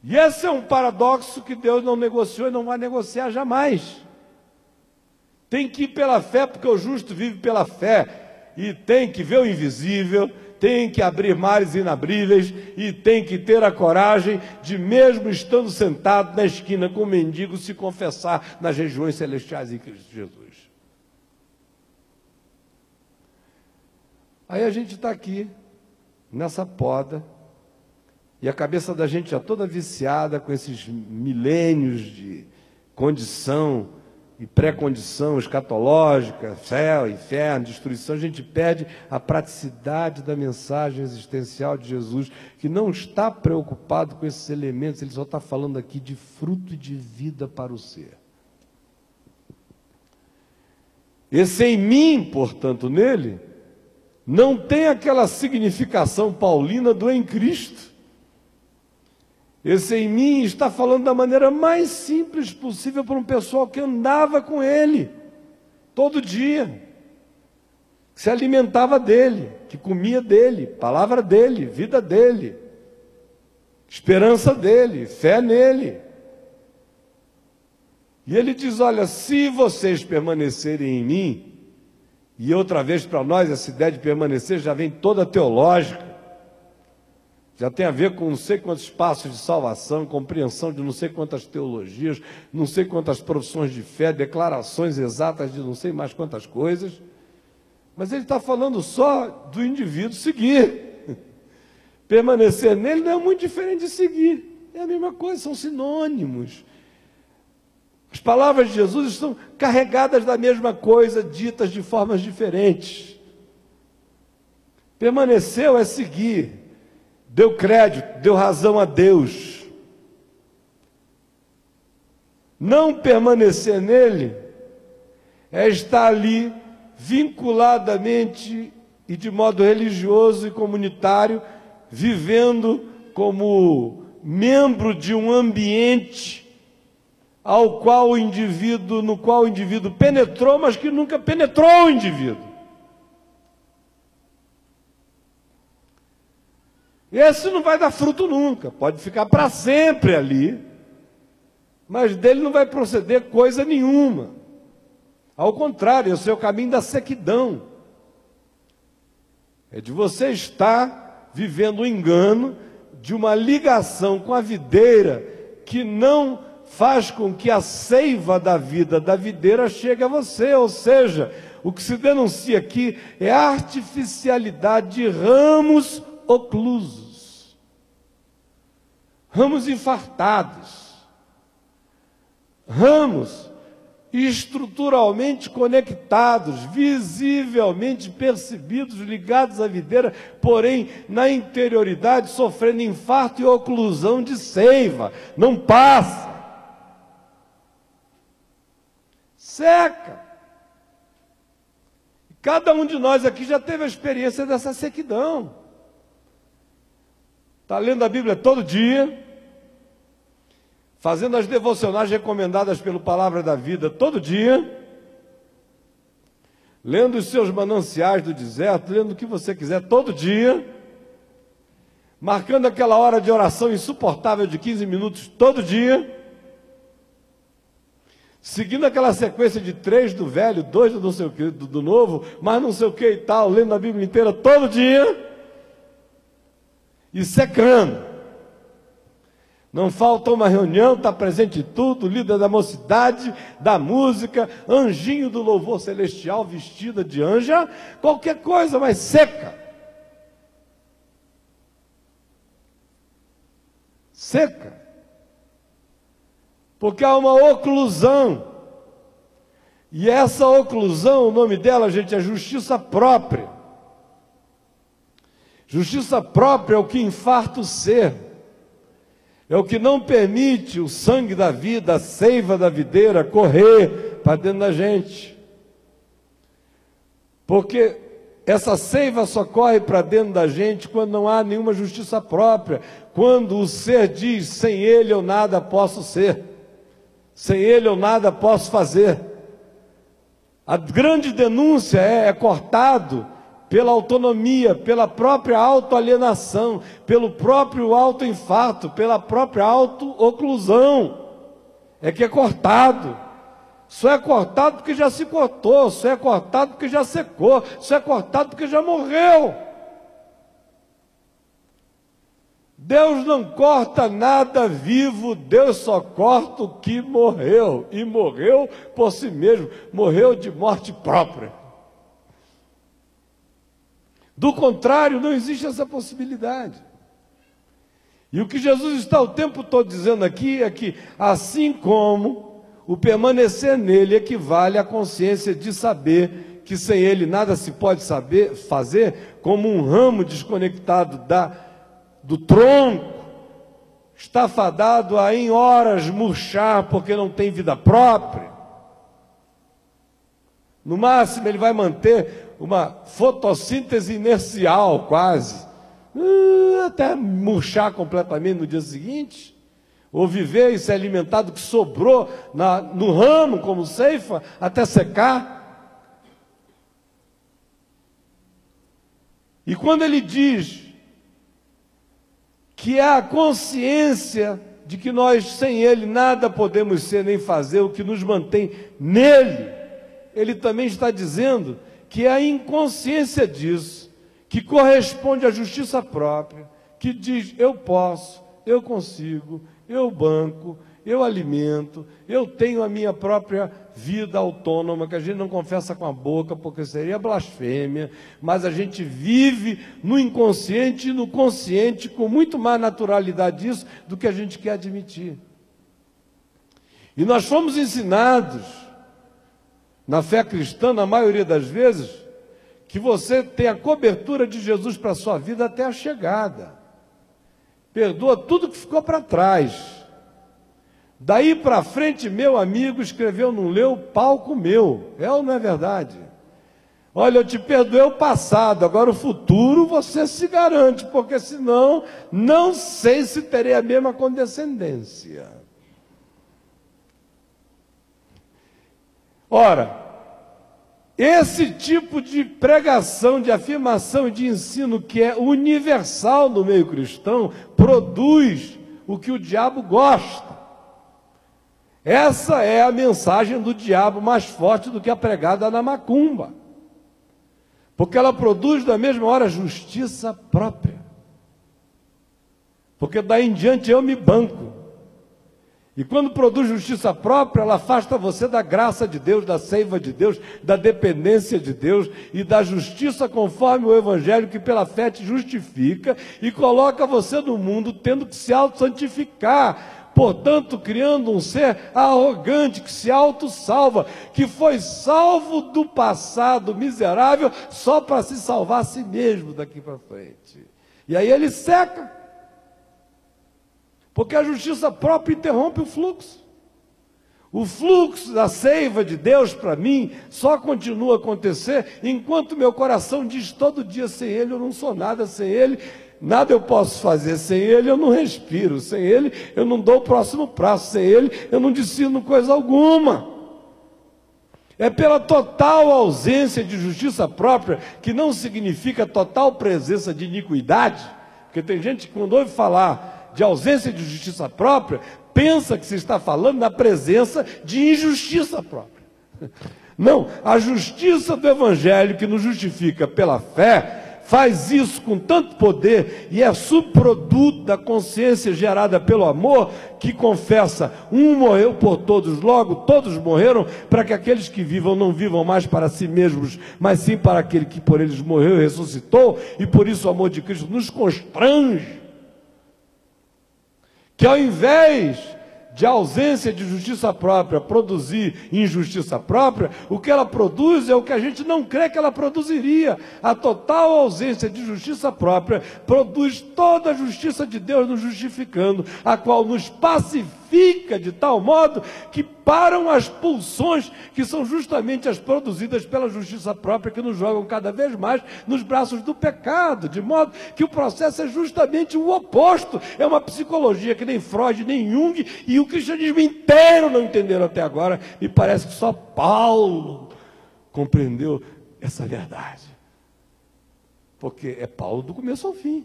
E esse é um paradoxo que Deus não negociou e não vai negociar jamais. Tem que ir pela fé, porque o justo vive pela fé. E tem que ver o invisível, tem que abrir mares inabríveis, e tem que ter a coragem de, mesmo estando sentado na esquina com o mendigo, se confessar nas regiões celestiais em Cristo Jesus. Aí a gente está aqui, nessa poda, e a cabeça da gente já toda viciada com esses milênios de condição e pré-condição escatológica, céu, inferno, destruição. A gente perde a praticidade da mensagem existencial de Jesus, que não está preocupado com esses elementos, ele só está falando aqui de fruto e de vida para o ser. Esse em mim, portanto, nele, não tem aquela significação paulina do em Cristo. Esse em mim está falando da maneira mais simples possível para um pessoal que andava com ele, todo dia, que se alimentava dele, que comia dele, palavra dele, vida dele, esperança dele, fé nele. E ele diz, olha, se vocês permanecerem em mim, e outra vez para nós essa ideia de permanecer já vem toda teológica, já tem a ver com não sei quantos passos de salvação, compreensão de não sei quantas teologias, não sei quantas profissões de fé, declarações exatas de não sei mais quantas coisas. Mas ele está falando só do indivíduo seguir. Permanecer nele não é muito diferente de seguir. É a mesma coisa, são sinônimos. As palavras de Jesus estão carregadas da mesma coisa, ditas de formas diferentes. Permaneceu é seguir. Deu crédito, deu razão a Deus. Não permanecer nele é estar ali vinculadamente e de modo religioso e comunitário, vivendo como membro de um ambiente no qual o indivíduo penetrou, mas que nunca penetrou o indivíduo. Esse não vai dar fruto nunca, pode ficar para sempre ali, mas dele não vai proceder coisa nenhuma. Ao contrário, esse é o caminho da sequidão. É de você estar vivendo o engano de uma ligação com a videira que não faz com que a seiva da vida da videira chegue a você. Ou seja, o que se denuncia aqui é a artificialidade de ramos oclusos, ramos infartados, ramos estruturalmente conectados, visivelmente percebidos, ligados à videira, porém na interioridade sofrendo infarto e oclusão de seiva, não passa, seca. Cada um de nós aqui já teve a experiência dessa sequidão. Está lendo a Bíblia todo dia, fazendo as devocionais recomendadas pelo Palavra da Vida todo dia, lendo os seus mananciais do deserto, lendo o que você quiser todo dia, marcando aquela hora de oração insuportável de 15 minutos todo dia, seguindo aquela sequência de 3 do velho, 2 do não sei o que, do novo, mas não sei o que e tal, lendo a Bíblia inteira todo dia, e secando. Não falta uma reunião, está presente em tudo, líder da mocidade, da música, anjinho do louvor celestial, vestida de anja, qualquer coisa, mas seca. Seca. Porque há uma oclusão. E essa oclusão, o nome dela, gente, é justiça própria. Justiça própria é o que infarta o ser. É o que não permite o sangue da vida, a seiva da videira, correr para dentro da gente. Porque essa seiva só corre para dentro da gente quando não há nenhuma justiça própria. Quando o ser diz, sem ele eu nada posso ser. Sem ele eu nada posso fazer. A grande denúncia é cortado pela autonomia, pela própria autoalienação, pelo próprio autoinfarto, pela própria auto-oclusão. É que é cortado. Só é cortado porque já se cortou, só é cortado porque já secou, só é cortado porque já morreu. Deus não corta nada vivo, Deus só corta o que morreu, e morreu por si mesmo, morreu de morte própria. Do contrário, não existe essa possibilidade. E o que Jesus está o tempo todo dizendo aqui é que, assim como o permanecer nele equivale à consciência de saber que sem ele nada se pode fazer, como um ramo desconectado do tronco, está fadado a em horas murchar porque não tem vida própria. No máximo ele vai manter uma fotossíntese inercial quase, até murchar completamente no dia seguinte, ou viver e se alimentar do que sobrou no ramo como ceifa até secar. E quando ele diz que é a consciência de que nós sem ele nada podemos ser nem fazer, o que nos mantém nele, ele também está dizendo que é a inconsciência disso, que corresponde à justiça própria, que diz, eu posso, eu consigo, eu banco, eu alimento, eu tenho a minha própria vida autônoma, que a gente não confessa com a boca, porque seria blasfêmia, mas a gente vive no inconsciente e no consciente com muito mais naturalidade disso do que a gente quer admitir. E nós fomos ensinados, na fé cristã, na maioria das vezes, que você tem a cobertura de Jesus para a sua vida até a chegada. Perdoa tudo que ficou para trás. Daí para frente, meu amigo escreveu, não leu, palco meu. É ou não é verdade? Olha, eu te perdoei o passado, agora o futuro você se garante, porque senão, não sei se terei a mesma condescendência. Ora, esse tipo de pregação, de afirmação e de ensino que é universal no meio cristão, produz o que o diabo gosta. Essa é a mensagem do diabo mais forte do que a pregada na macumba. Porque ela produz da mesma hora justiça própria. Porque daí em diante eu me banco. E quando produz justiça própria, ela afasta você da graça de Deus, da seiva de Deus, da dependência de Deus e da justiça conforme o Evangelho que pela fé te justifica e coloca você no mundo tendo que se auto-santificar. Portanto, criando um ser arrogante que se auto-salva, que foi salvo do passado miserável só para se salvar a si mesmo daqui para frente. E aí ele seca. Porque a justiça própria interrompe o fluxo. O fluxo da seiva de Deus para mim só continua a acontecer enquanto meu coração diz todo dia, sem ele eu não sou nada, sem ele nada eu posso fazer, sem ele eu não respiro, sem ele eu não dou o próximo passo, sem ele eu não discerno coisa alguma. É pela total ausência de justiça própria, que não significa total presença de iniquidade, Porque tem gente que, quando ouve falar de ausência de justiça própria, pensa que se está falando na presença de injustiça própria. Não, a justiça do Evangelho, que nos justifica pela fé, faz isso com tanto poder e é subproduto da consciência gerada pelo amor, que confessa: um morreu por todos, logo todos morreram, para que aqueles que vivam não vivam mais para si mesmos, mas sim para aquele que por eles morreu e ressuscitou. E por isso o amor de Cristo nos constrange que, ao invés de ausência de justiça própria produzir injustiça própria, o que ela produz é o que a gente não crê que ela produziria. A total ausência de justiça própria produz toda a justiça de Deus nos justificando, a qual nos pacifica de tal modo que param as pulsões que são justamente as produzidas pela justiça própria, que nos jogam cada vez mais nos braços do pecado, de modo que o processo é justamente o oposto. É uma psicologia que nem Freud, nem Jung e o cristianismo inteiro não entenderam até agora, e parece que só Paulo compreendeu essa verdade, porque é Paulo do começo ao fim.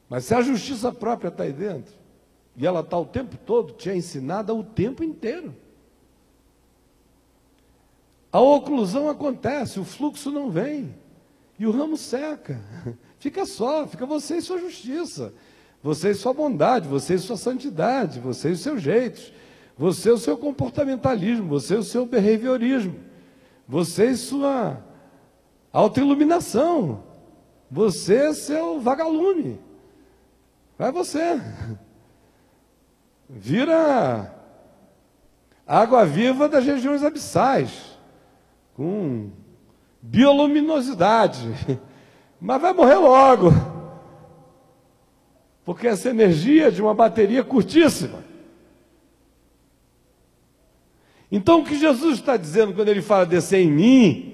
Mas se a justiça própria está aí dentro, e ela está o tempo todo, te é ensinada o tempo inteiro, a oclusão acontece, o fluxo não vem, e o ramo seca, fica você e sua justiça, você e sua bondade, você e sua santidade, você e os seus jeitos, você e o seu comportamentalismo, você e o seu behaviorismo, você e sua autoiluminação, você e seu vagalume, vai você. Vira água viva das regiões abissais, com bioluminosidade, mas vai morrer logo, porque essa energia é de uma bateria curtíssima. Então o que Jesus está dizendo quando ele fala descer em mim,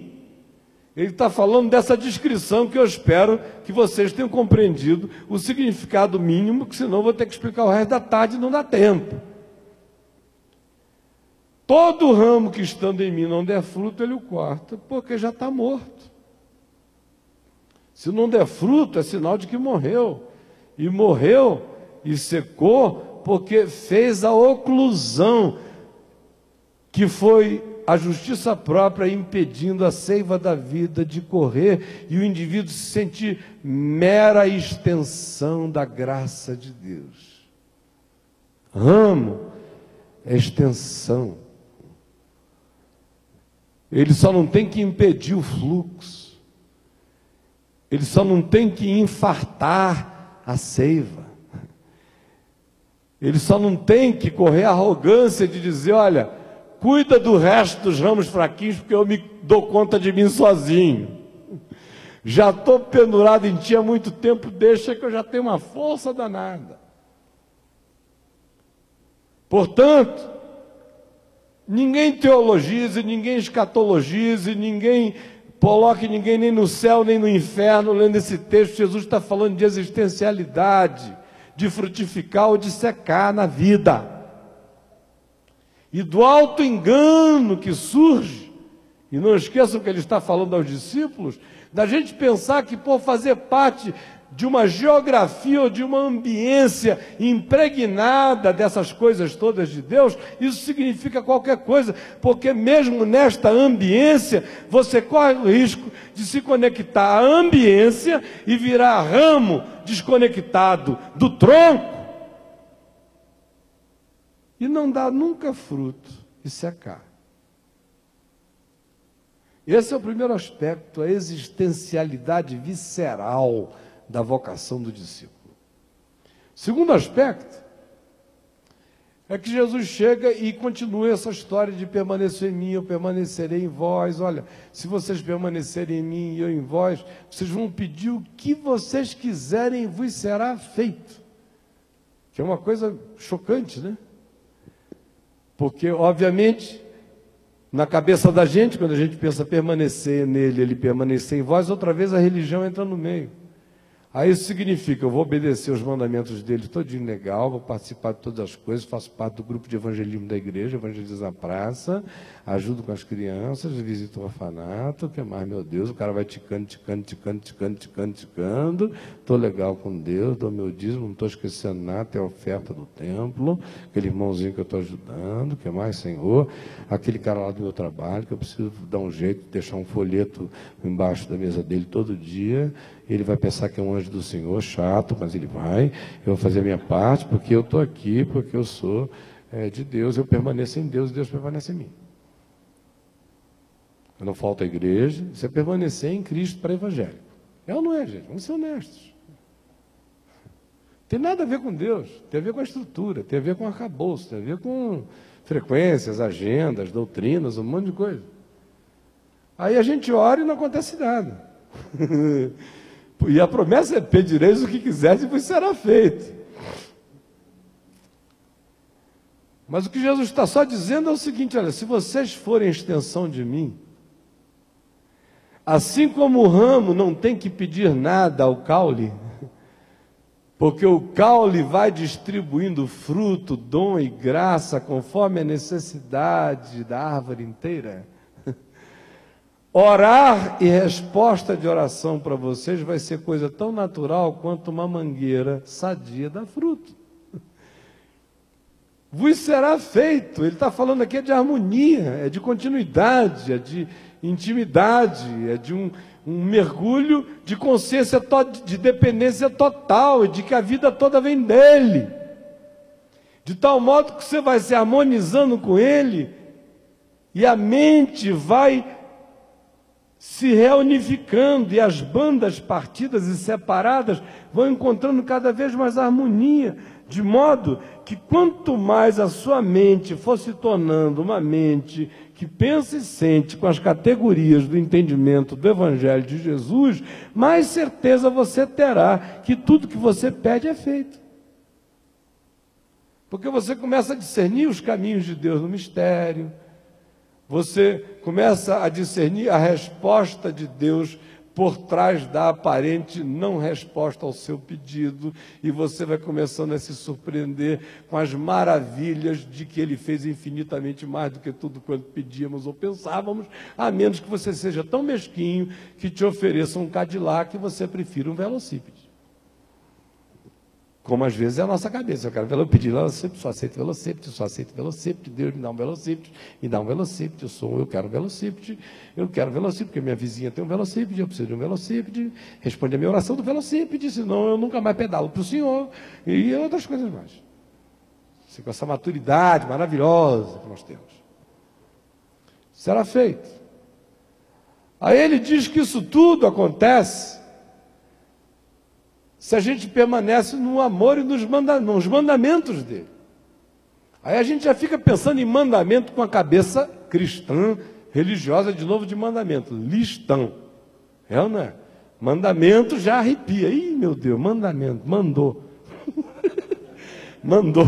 ele está falando dessa descrição que eu espero que vocês tenham compreendido o significado mínimo, que senão eu vou ter que explicar o resto da tarde e não dá tempo. Todo ramo que estando em mim não der fruto, ele o corta, porque já está morto. Se não der fruto, é sinal de que morreu. E morreu e secou porque fez a oclusão, que foi a justiça própria impedindo a seiva da vida de correr e o indivíduo se sentir mera extensão da graça de Deus. Ramo é extensão. Ele só não tem que impedir o fluxo. Ele só não tem que infartar a seiva. Ele só não tem que correr a arrogância de dizer: olha, cuida do resto dos ramos fraquinhos, porque eu me dou conta de mim sozinho. Já estou pendurado em ti há muito tempo, deixa que eu já tenho uma força danada. Portanto, ninguém teologize, ninguém escatologize, ninguém coloque ninguém nem no céu nem no inferno. Lendo esse texto, Jesus está falando de existencialidade, de frutificar ou de secar na vida. E do alto engano que surge, e não esqueçam que ele está falando aos discípulos, da gente pensar que por fazer parte de uma geografia ou de uma ambiência impregnada dessas coisas todas de Deus, isso significa qualquer coisa, porque mesmo nesta ambiência, você corre o risco de se conectar à ambiência e virar ramo desconectado do tronco, e não dá nunca fruto e secar. Esse é o primeiro aspecto, a existencialidade visceral da vocação do discípulo. Segundo aspecto é que Jesus chega e continua essa história de permanecer em mim, eu permanecerei em vós. Olha, se vocês permanecerem em mim e eu em vós, vocês vão pedir o que vocês quiserem e vos será feito. Que é uma coisa chocante, né? Porque, obviamente, na cabeça da gente, quando a gente pensa permanecer nele, ele permanecer em vós, outra vez a religião entra no meio. Aí isso significa, eu vou obedecer os mandamentos dele todinho legal, vou participar de todas as coisas, faço parte do grupo de evangelismo da igreja, evangelizo a praça, ajudo com as crianças, visito o orfanato, o que mais, meu Deus, o cara vai ticando, estou legal com Deus, dou meu dízimo, não estou esquecendo nada, tem a oferta do templo, aquele irmãozinho que eu estou ajudando, o que mais, Senhor, aquele cara lá do meu trabalho, que eu preciso dar um jeito de deixar um folheto embaixo da mesa dele todo dia. Ele vai pensar que é um anjo do Senhor, chato, mas ele vai. Eu vou fazer a minha parte, porque eu estou aqui, porque eu sou de Deus. Eu permaneço em Deus e Deus permanece em mim. Eu não falto à igreja. Isso é permanecer em Cristo para evangélico. É ou não é, gente? Vamos ser honestos. Tem nada a ver com Deus. Tem a ver com a estrutura, tem a ver com o arcabouço, tem a ver com frequências, agendas, doutrinas, um monte de coisa. Aí a gente ora e não acontece nada. E a promessa é: pedireis o que quiseres e vos será feito. Mas o que Jesus está só dizendo é o seguinte: olha, se vocês forem extensão de mim, assim como o ramo não tem que pedir nada ao caule, porque o caule vai distribuindo fruto, dom e graça conforme a necessidade da árvore inteira, orar e resposta de oração para vocês vai ser coisa tão natural quanto uma mangueira sadia dá fruto. Vos será feito. Ele está falando aqui de harmonia, é de continuidade, é de intimidade, é de um mergulho de consciência, de dependência total, e de que a vida toda vem dele. De tal modo que você vai se harmonizando com ele, e a mente vai se reunificando, e as bandas partidas e separadas vão encontrando cada vez mais harmonia, de modo que quanto mais a sua mente for se tornando uma mente que pensa e sente com as categorias do entendimento do Evangelho de Jesus, mais certeza você terá que tudo que você pede é feito. Porque você começa a discernir os caminhos de Deus no mistério, você começa a discernir a resposta de Deus por trás da aparente não resposta ao seu pedido, e você vai começando a se surpreender com as maravilhas de que Ele fez infinitamente mais do que tudo quanto pedíamos ou pensávamos, a menos que você seja tão mesquinho que te ofereça um Cadillac e você prefira um velocípede. Como às vezes é a nossa cabeça: eu quero pedir velocípede, só aceito velocípede, Deus me dá um velocípede, eu quero velocípede, porque minha vizinha tem um velocípede, eu preciso de um velocípede, responde a minha oração do velocípede, senão eu nunca mais pedalo para o Senhor, e outras coisas mais. Assim, com essa maturidade maravilhosa que nós temos. Será feito. Aí ele diz que isso tudo acontece se a gente permanece no amor e nos mandamentos dele. Aí a gente já fica pensando em mandamento com a cabeça cristã, religiosa, de novo, de mandamento, listão. É ou não é? Mandamento já arrepia. Ih, meu Deus, mandamento, mandou. Mandou.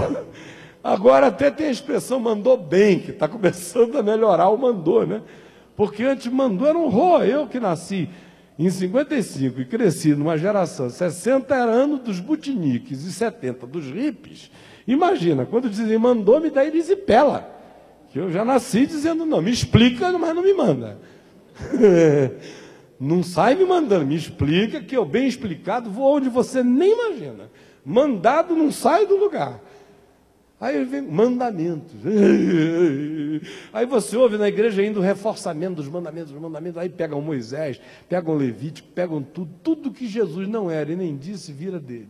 Agora até tem a expressão mandou bem, que está começando a melhorar o mandou, né? Porque antes mandou era um horror. Eu que nasci em 55 e cresci numa geração, 60 era ano dos butiniques e 70 dos hippies. Imagina, quando dizem mandou, me dá erisipela. Que eu já nasci dizendo não, me explica, mas não me manda. Não sai me mandando, me explica, que eu bem explicado vou onde você nem imagina. Mandado não sai do lugar. Aí vem mandamentos. Aí você ouve na igreja ainda o reforçamento dos mandamentos, aí pegam Moisés, pegam Levítico, pegam tudo que Jesus não era e nem disse vira dele.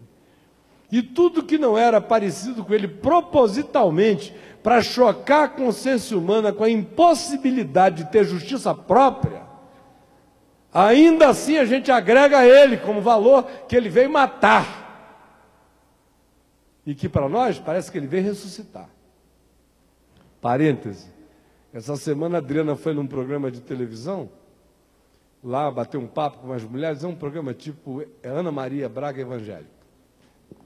E tudo que não era parecido com ele propositalmente, para chocar a consciência humana com a impossibilidade de ter justiça própria, ainda assim a gente agrega a ele como valor que ele veio matar. E que para nós parece que ele veio ressuscitar. Parêntese. Essa semana a Adriana foi num programa de televisão, lá bateu um papo com umas mulheres, é um programa tipo Ana Maria Braga Evangélica.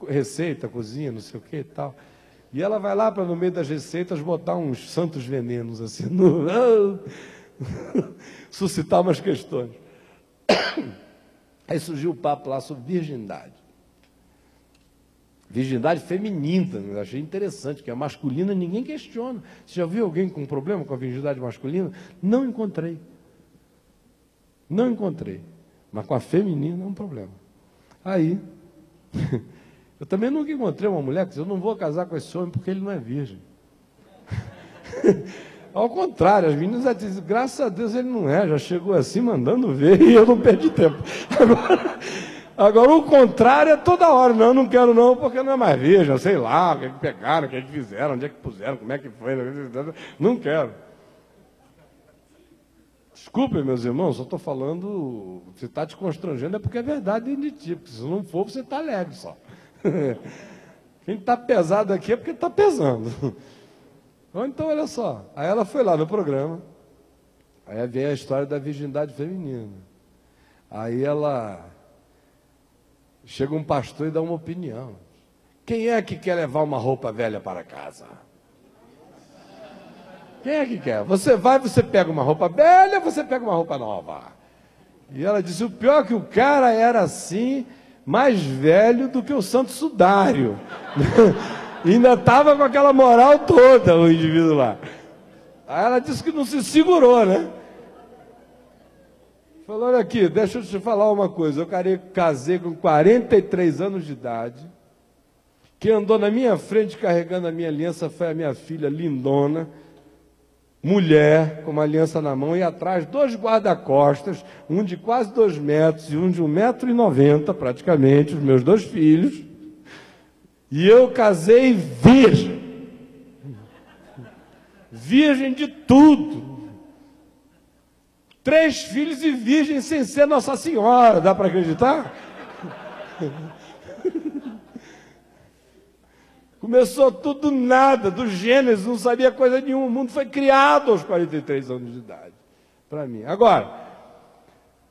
Receita, cozinha, não sei o que e tal. E ela vai lá para no meio das receitas botar uns santos venenos assim, suscitar umas questões. Aí surgiu o papo lá sobre virgindade. Virgindade feminina, eu achei interessante, que a masculina ninguém questiona. Você já viu alguém com problema com a virgindade masculina? Não encontrei. Não encontrei. Mas com a feminina é um problema. Aí, eu também nunca encontrei uma mulher que disse, eu não vou casar com esse homem porque ele não é virgem. Ao contrário, as meninas dizem, graças a Deus ele não é, já chegou assim mandando ver e eu não perdi tempo. Agora o contrário é toda hora, não quero não, porque não é mais virgem, sei lá, o que é que pegaram, o que é que fizeram, onde é que puseram, como é que foi, não quero. Desculpem, meus irmãos, só estou falando, você está te constrangendo, é porque é verdade de ti, porque se não for, você está alegre só. Quem está pesado aqui é porque está pesando. Então, olha só, aí ela foi lá no programa, aí vem a história da virgindade feminina. Aí ela, chega um pastor e dá uma opinião. Quem é que quer levar uma roupa velha para casa? Quem é que quer? Você vai, você pega uma roupa velha, você pega uma roupa nova. E ela disse, o pior é que o cara era assim, mais velho do que o Santo Sudário. E ainda estava com aquela moral toda, o indivíduo lá. Aí ela disse que não se segurou, né? Falou, olha aqui, deixa eu te falar uma coisa. Eu casei com 43 anos de idade. Quem andou na minha frente carregando a minha aliança foi a minha filha lindona, mulher, com uma aliança na mão, e atrás 2 guarda-costas, um de quase 2 metros e um de 1,90 m, praticamente, os meus 2 filhos. E eu casei virgem. Virgem de tudo. 3 filhos e virgem sem ser Nossa Senhora, dá para acreditar? Começou tudo nada, do Gênesis, não sabia coisa nenhuma. O mundo foi criado aos 43 anos de idade, para mim. Agora,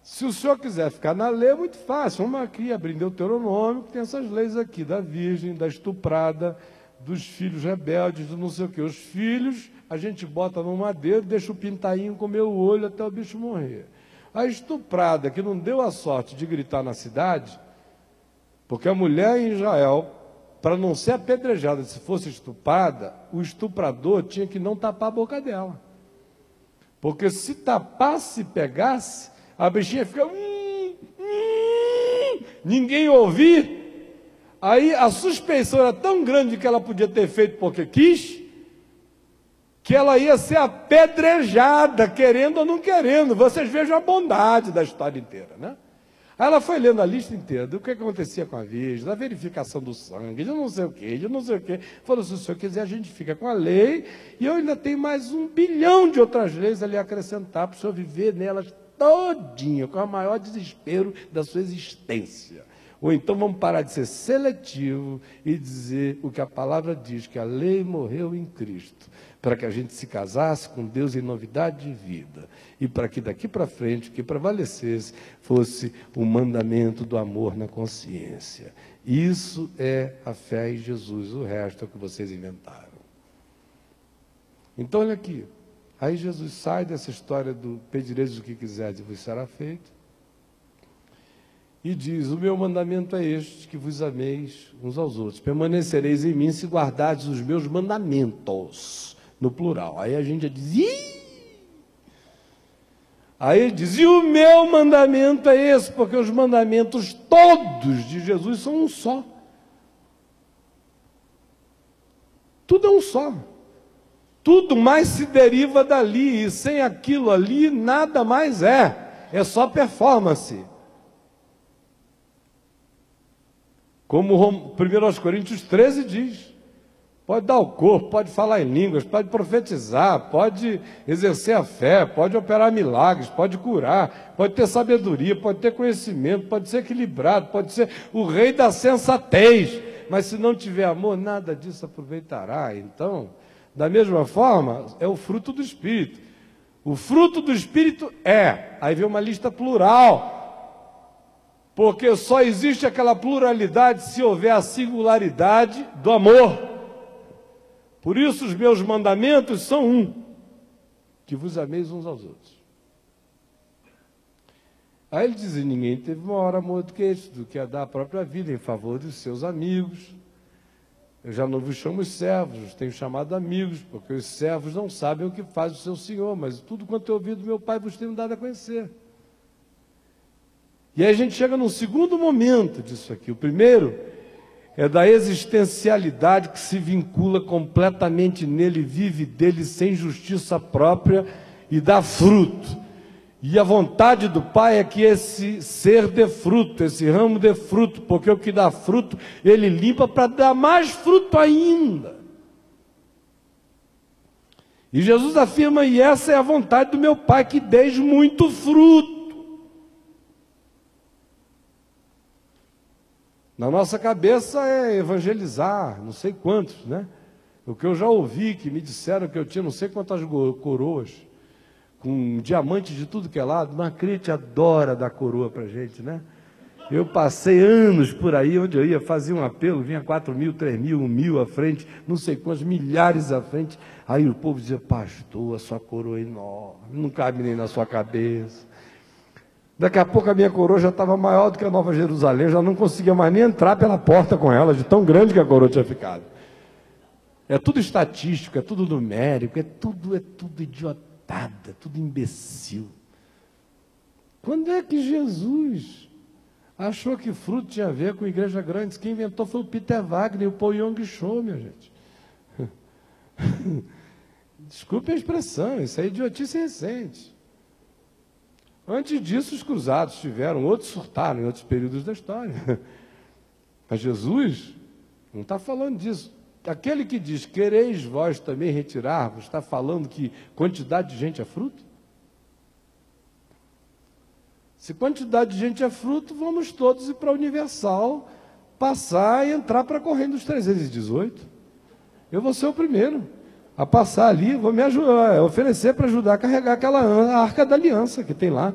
se o senhor quiser ficar na lei, é muito fácil. Vamos aqui abrir Deuteronômio, que tem essas leis aqui, da virgem, da estuprada, dos filhos rebeldes, do não sei o quê. Os filhos, a gente bota no madeiro, deixa o pintainho comer o olho até o bicho morrer. A estuprada, que não deu a sorte de gritar na cidade, porque a mulher em Israel, para não ser apedrejada, se fosse estuprada, o estuprador tinha que não tapar a boca dela. Porque se tapasse e pegasse, a bichinha fica... ninguém ouvir. Aí a suspeição era tão grande que ela podia ter feito porque quis, que ela ia ser apedrejada, querendo ou não querendo. Vocês vejam a bondade da história inteira, né? Aí ela foi lendo a lista inteira do que acontecia com a virgem, da verificação do sangue, de não sei o quê, de não sei o quê. Falou, se o senhor quiser, a gente fica com a lei, e eu ainda tenho mais 1 bilhão de outras leis ali a acrescentar para o senhor viver nelas todinha, com o maior desespero da sua existência. Ou então vamos parar de ser seletivo e dizer o que a palavra diz, que a lei morreu em Cristo, para que a gente se casasse com Deus em novidade de vida, e para que daqui para frente, o que prevalecesse, fosse o mandamento do amor na consciência. Isso é a fé em Jesus, o resto é o que vocês inventaram. Então, olha aqui, aí Jesus sai dessa história do pedireis o que quiseres e vos será feito, e diz, o meu mandamento é este, que vos ameis uns aos outros. Permanecereis em mim se guardardes os meus mandamentos, no plural. Aí a gente diz, ih! Aí ele diz, e o meu mandamento é esse, porque os mandamentos todos de Jesus são um só. Tudo é um só. Tudo mais se deriva dali, e sem aquilo ali, nada mais é. É só performance. Como 1 Coríntios 13 diz, pode dar o corpo, pode falar em línguas, pode profetizar, pode exercer a fé, pode operar milagres, pode curar, pode ter sabedoria, pode ter conhecimento, pode ser equilibrado, pode ser o rei da sensatez, mas se não tiver amor, nada disso aproveitará. Então, da mesma forma, é o fruto do Espírito. O fruto do Espírito aí vem uma lista plural, porque só existe aquela pluralidade se houver a singularidade do amor. Por isso os meus mandamentos são que vos ameis uns aos outros. Aí ele diz, ninguém teve maior amor do que este, do que a dar a própria vida em favor dos seus amigos. Eu já não vos chamo servos, os tenho chamado amigos, porque os servos não sabem o que faz o seu senhor, mas tudo quanto eu ouvi do meu pai vos tenho dado a conhecer. E aí a gente chega num segundo momento disso aqui. O primeiro é da existencialidade que se vincula completamente nele, vive dele sem justiça própria e dá fruto. E a vontade do Pai é que esse ser dê fruto, esse ramo dê fruto, porque o que dá fruto, ele limpa para dar mais fruto ainda. E Jesus afirma, e essa é a vontade do meu Pai, que deis muito fruto. Na nossa cabeça é evangelizar, não sei quantos, né? O que eu já ouvi, que me disseram que eu tinha não sei quantas coroas, com um diamante de tudo que é lado, mas a crente adora dar coroa para a gente, né? Eu passei anos por aí, onde eu ia, fazia um apelo, vinha 4.000, 3.000, 1.000 à frente, não sei quantos, milhares à frente. Aí o povo dizia, pastor, a sua coroa é enorme, não cabe nem na sua cabeça. Daqui a pouco a minha coroa já estava maior do que a Nova Jerusalém, eu já não conseguia mais nem entrar pela porta com ela, de tão grande que a coroa tinha ficado. É tudo estatístico, é tudo numérico, é tudo idiotada, é tudo imbecil. Quando é que Jesus achou que fruto tinha a ver com igreja grande? Quem inventou foi o Peter Wagner e o Paul Yong-Cho, minha gente. Desculpe a expressão, isso é idiotice recente. Antes disso, os cruzados tiveram, outros surtaram em outros períodos da história. Mas Jesus não está falando disso. Aquele que diz, quereis vós também retirar-vos, está falando que quantidade de gente é fruto? Se quantidade de gente é fruto, vamos todos ir para a Universal, passar e entrar para a corrente dos 318. Eu vou ser o primeiro a passar ali, vou me ajudar, oferecer para ajudar a carregar aquela arca da aliança que tem lá,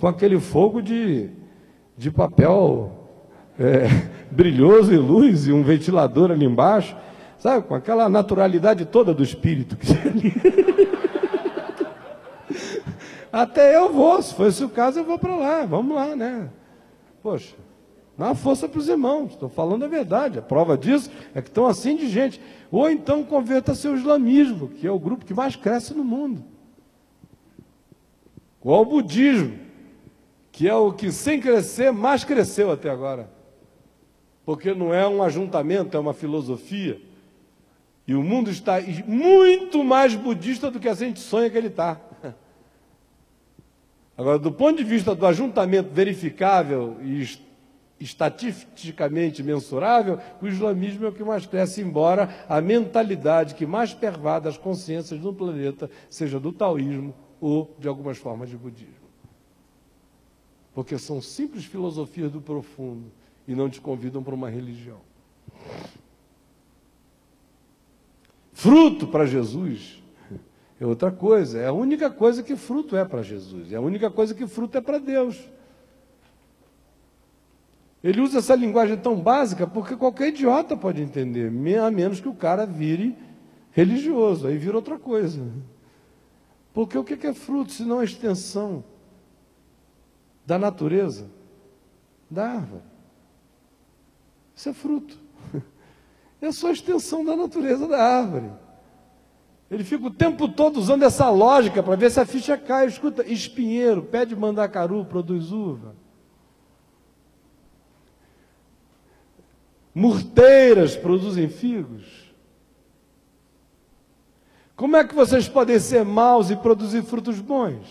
com aquele fogo de papel brilhoso e luz, e um ventilador ali embaixo, sabe, com aquela naturalidade toda do espírito que tem ali. Até eu vou, se for esse o caso, eu vou para lá, vamos lá, né? Poxa, dá uma força para os irmãos, estou falando a verdade, a prova disso é que estão assim de gente. Ou então converta-se ao islamismo, que é o grupo que mais cresce no mundo. Ou ao budismo, que é o que sem crescer, mais cresceu até agora. Porque não é um ajuntamento, é uma filosofia. E o mundo está muito mais budista do que a gente sonha que ele está. Agora, do ponto de vista do ajuntamento verificável e estatisticamente mensurável, o islamismo é o que mais cresce, embora a mentalidade que mais pervada as consciências do planeta seja do taoísmo ou de algumas formas de budismo. Porque são simples filosofias do profundo e não te convidam para uma religião. Fruto para Jesus é outra coisa, é a única coisa que fruto é para Jesus, é a única coisa que fruto é para Deus. Ele usa essa linguagem tão básica porque qualquer idiota pode entender, a menos que o cara vire religioso, aí vira outra coisa. Porque o que é fruto, senão a extensão da natureza, da árvore? Isso é fruto. É só a extensão da natureza da árvore. Ele fica o tempo todo usando essa lógica para ver se a ficha cai. Escuta, espinheiro, pé de mandacaru produz uva. Murteiras produzem figos. Como é que vocês podem ser maus e produzir frutos bons?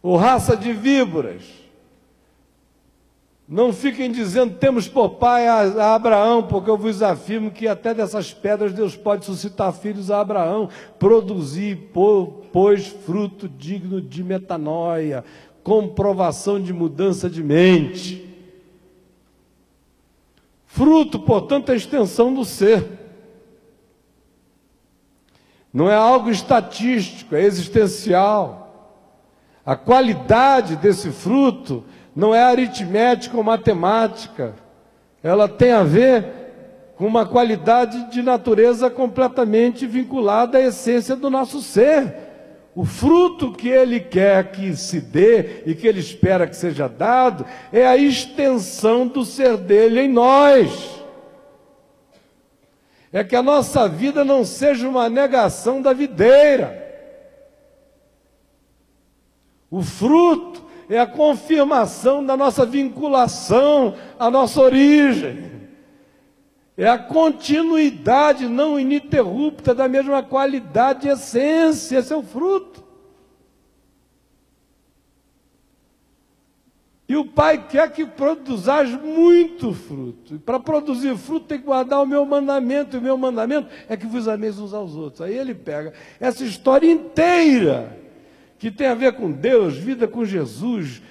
Ou raça de víboras. Não fiquem dizendo, temos por pai a Abraão, porque eu vos afirmo que até dessas pedras Deus pode suscitar filhos a Abraão, produzir, pois, fruto digno de metanoia, comprovação de mudança de mente. Fruto, portanto, é a extensão do ser. Não é algo estatístico, é existencial. A qualidade desse fruto não é aritmética ou matemática. Ela tem a ver com uma qualidade de natureza completamente vinculada à essência do nosso ser. O fruto que Ele quer que se dê e que Ele espera que seja dado é a extensão do ser dele em nós. É que a nossa vida não seja uma negação da videira. O fruto é a confirmação da nossa vinculação à nossa origem. É a continuidade não ininterrupta da mesma qualidade e essência. Esse é o fruto. E o Pai quer que produzais muito fruto. E para produzir fruto tem que guardar o meu mandamento. E o meu mandamento é que vos ameis uns aos outros. Aí ele pega essa história inteira, que tem a ver com Deus, vida com Jesus,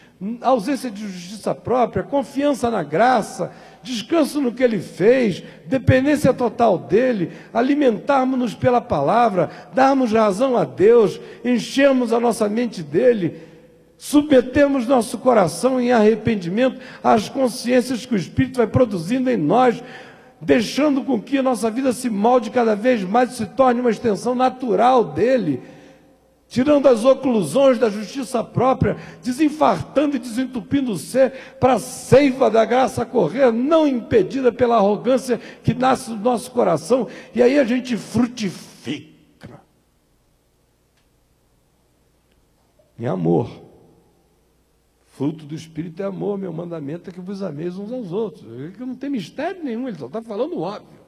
ausência de justiça própria, confiança na graça, descanso no que Ele fez, dependência total dEle, alimentarmos-nos pela palavra, darmos razão a Deus, enchermos a nossa mente dEle, submetemos nosso coração em arrependimento às consciências que o Espírito vai produzindo em nós, deixando com que a nossa vida se molde cada vez mais e se torne uma extensão natural dEle, tirando as oclusões da justiça própria, desinfartando e desentupindo o ser para a seiva da graça correr, não impedida pela arrogância que nasce do nosso coração, e aí a gente frutifica em amor. Fruto do Espírito é amor, meu mandamento é que vos ameis uns aos outros. Não tem mistério nenhum, ele só está falando óbvio.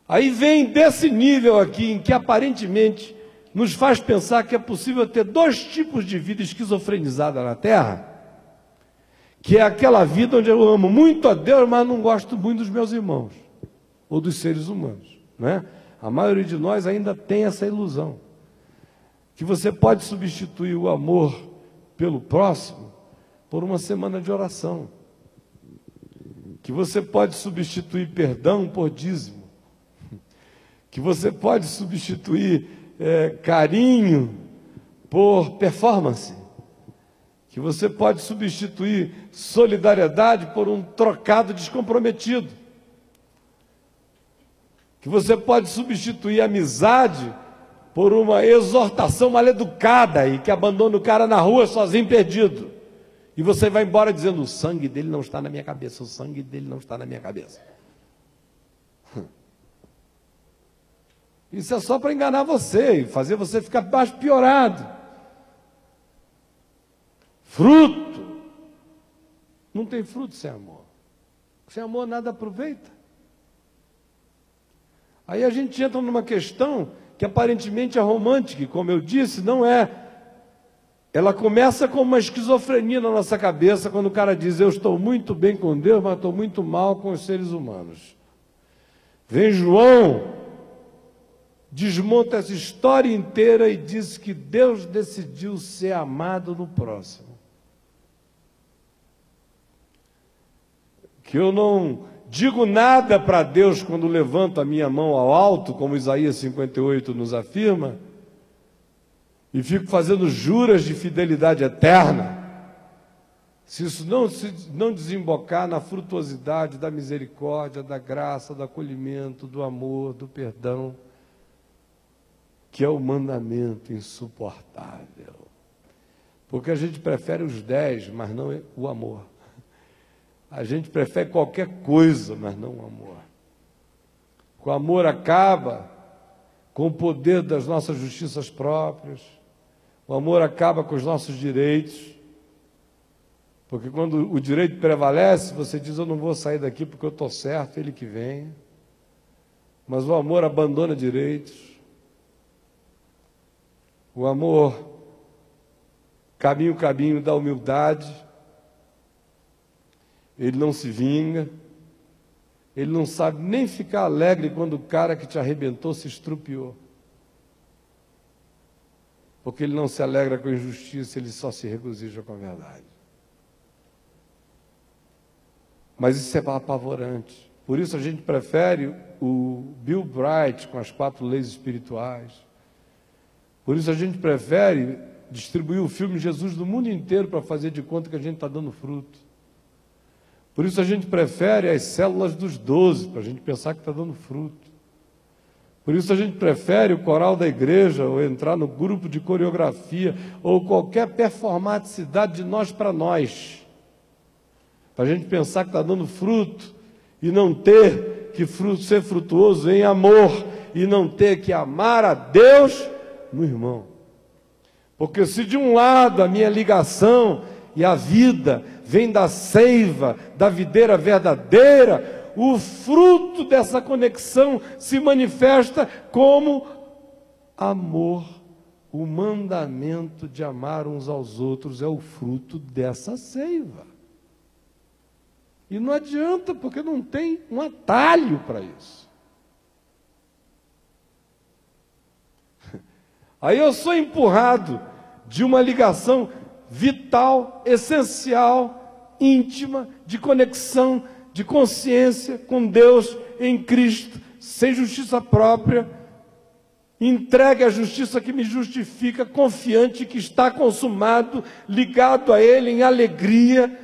Aí vem desse nível aqui, em que aparentemente nos faz pensar que é possível ter dois tipos de vida esquizofrenizada na Terra, que é aquela vida onde eu amo muito a Deus, mas não gosto muito dos meus irmãos, ou dos seres humanos, né? A maioria de nós ainda tem essa ilusão, que você pode substituir o amor pelo próximo por uma semana de oração, que você pode substituir perdão por dízimo, que você pode substituir carinho por performance, que você pode substituir solidariedade por um trocado descomprometido, que você pode substituir amizade por uma exortação mal-educada e que abandona o cara na rua sozinho, perdido, e você vai embora dizendo: o sangue dele não está na minha cabeça, o sangue dele não está na minha cabeça. Isso é só para enganar você e fazer você ficar mais piorado. Fruto. Não tem fruto sem amor. Sem amor nada aproveita. Aí a gente entra numa questão que aparentemente é romântica, e como eu disse, não é. Ela começa com uma esquizofrenia na nossa cabeça, quando o cara diz: eu estou muito bem com Deus, mas estou muito mal com os seres humanos. Vem João, desmonta essa história inteira e diz que Deus decidiu ser amado no próximo. Que eu não digo nada para Deus quando levanto a minha mão ao alto, como Isaías 58 nos afirma, e fico fazendo juras de fidelidade eterna, se isso não desembocar na frutuosidade da misericórdia, da graça, do acolhimento, do amor, do perdão, que é o mandamento insuportável. Porque a gente prefere os 10, mas não o amor. A gente prefere qualquer coisa, mas não o amor. O amor acaba com o poder das nossas justiças próprias. O amor acaba com os nossos direitos. Porque quando o direito prevalece, você diz: eu não vou sair daqui porque eu estou certo, ele que venha. Mas o amor abandona direitos. O amor caminha o caminho da humildade. Ele não se vinga. Ele não sabe nem ficar alegre quando o cara que te arrebentou se estrupiou. Porque ele não se alegra com a injustiça, ele só se regozija com a verdade. Mas isso é apavorante. Por isso a gente prefere o Bill Bright com as 4 leis espirituais. Por isso a gente prefere distribuir o filme Jesus no mundo inteiro para fazer de conta que a gente está dando fruto. Por isso a gente prefere as células dos 12, para a gente pensar que está dando fruto. Por isso a gente prefere o coral da igreja, ou entrar no grupo de coreografia, ou qualquer performaticidade de nós para nós. Para a gente pensar que está dando fruto, e não ter que ser frutuoso em amor, e não ter que amar a Deus no irmão. Porque se de um lado a minha ligação e a vida vem da seiva, da videira verdadeira, o fruto dessa conexão se manifesta como amor. O mandamento de amar uns aos outros é o fruto dessa seiva. E não adianta, porque não tem um atalho para isso. Aí eu sou empurrado de uma ligação vital, essencial, íntima, de conexão, de consciência com Deus em Cristo, sem justiça própria, entregue à justiça que me justifica, confiante que está consumado, ligado a Ele em alegria,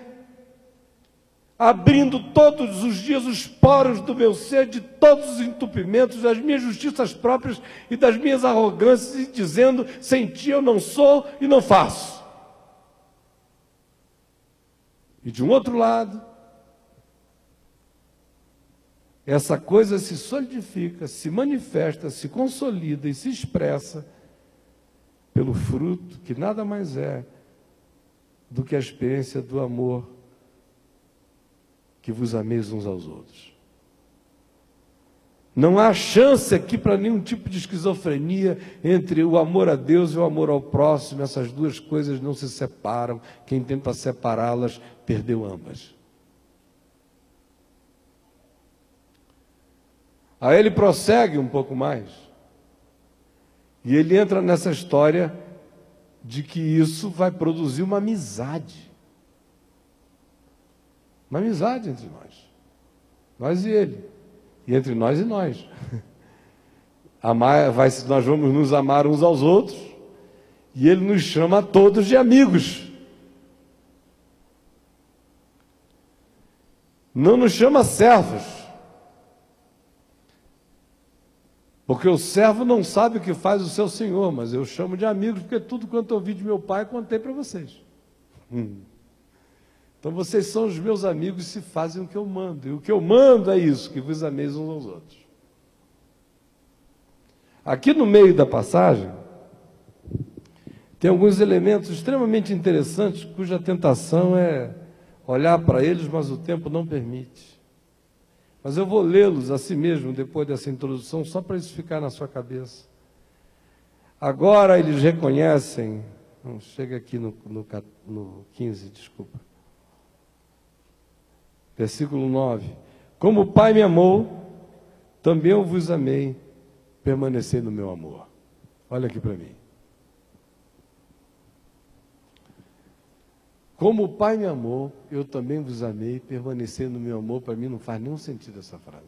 abrindo todos os dias os poros do meu ser, de todos os entupimentos, das minhas justiças próprias e das minhas arrogâncias, e dizendo, sem ti eu não sou e não faço. E de um outro lado, essa coisa se solidifica, se manifesta, se consolida e se expressa pelo fruto, que nada mais é do que a experiência do amor que vos ameis uns aos outros. Não há chance aqui para nenhum tipo de esquizofrenia entre o amor a Deus e o amor ao próximo. Essas duas coisas não se separam. Quem tenta separá-las perdeu ambas. Aí ele prossegue um pouco mais. E ele entra nessa história de que isso vai produzir uma amizade. Uma amizade entre nós. Nós e ele. E entre nós e nós. Nós vamos nos amar uns aos outros. E ele nos chama a todos de amigos. Não nos chama servos. Porque o servo não sabe o que faz o seu senhor, mas eu chamo de amigos, porque tudo quanto eu ouvi de meu pai, contei para vocês. Então vocês são os meus amigos se fazem o que eu mando. E o que eu mando é isso, que vos ameis uns aos outros. Aqui no meio da passagem, tem alguns elementos extremamente interessantes, cuja tentação é olhar para eles, mas o tempo não permite. Mas eu vou lê-los a si mesmo, depois dessa introdução, só para isso ficar na sua cabeça. Agora eles reconhecem, não, chega aqui no 15, desculpa. Versículo 9. Como o Pai me amou, também eu vos amei, permanecei no meu amor. Olha aqui para mim. Como o Pai me amou, eu também vos amei, permanecer no meu amor. Para mim não faz nenhum sentido essa frase.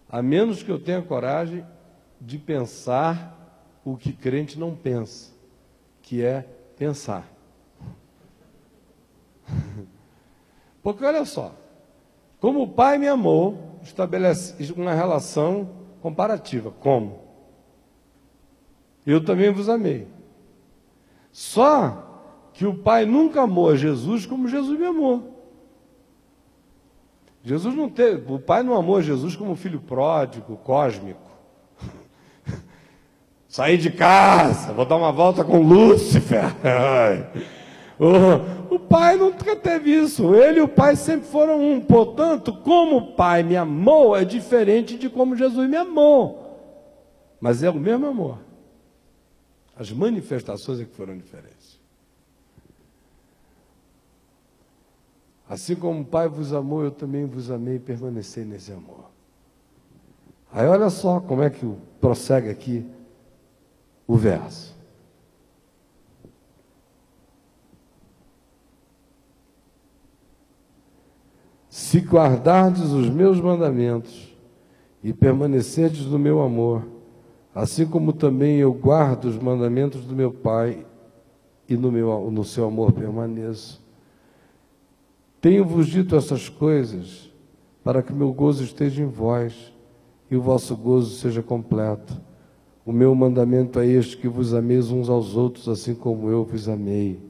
A menos que eu tenha coragem de pensar o que crente não pensa, que é pensar. Porque olha só, como o Pai me amou, estabelece uma relação comparativa. Como? Eu também vos amei. Só que o Pai nunca amou a Jesus como Jesus me amou. Jesus não teve, o Pai não amou a Jesus como filho pródigo, cósmico. Saí de casa, vou dar uma volta com Lúcifer. O Pai nunca teve isso. Ele e o Pai sempre foram um. Portanto, como o Pai me amou, é diferente de como Jesus me amou. Mas é o mesmo amor. As manifestações é que foram diferentes. Assim como o Pai vos amou, eu também vos amei e permaneci nesse amor. Aí olha só como é que prossegue aqui o verso. Se guardardes os meus mandamentos e permanecerdes no meu amor, assim como também eu guardo os mandamentos do meu Pai e no seu amor permaneço. Tenho-vos dito essas coisas para que meu gozo esteja em vós e o vosso gozo seja completo. O meu mandamento é este, que vos ameis uns aos outros, assim como eu vos amei.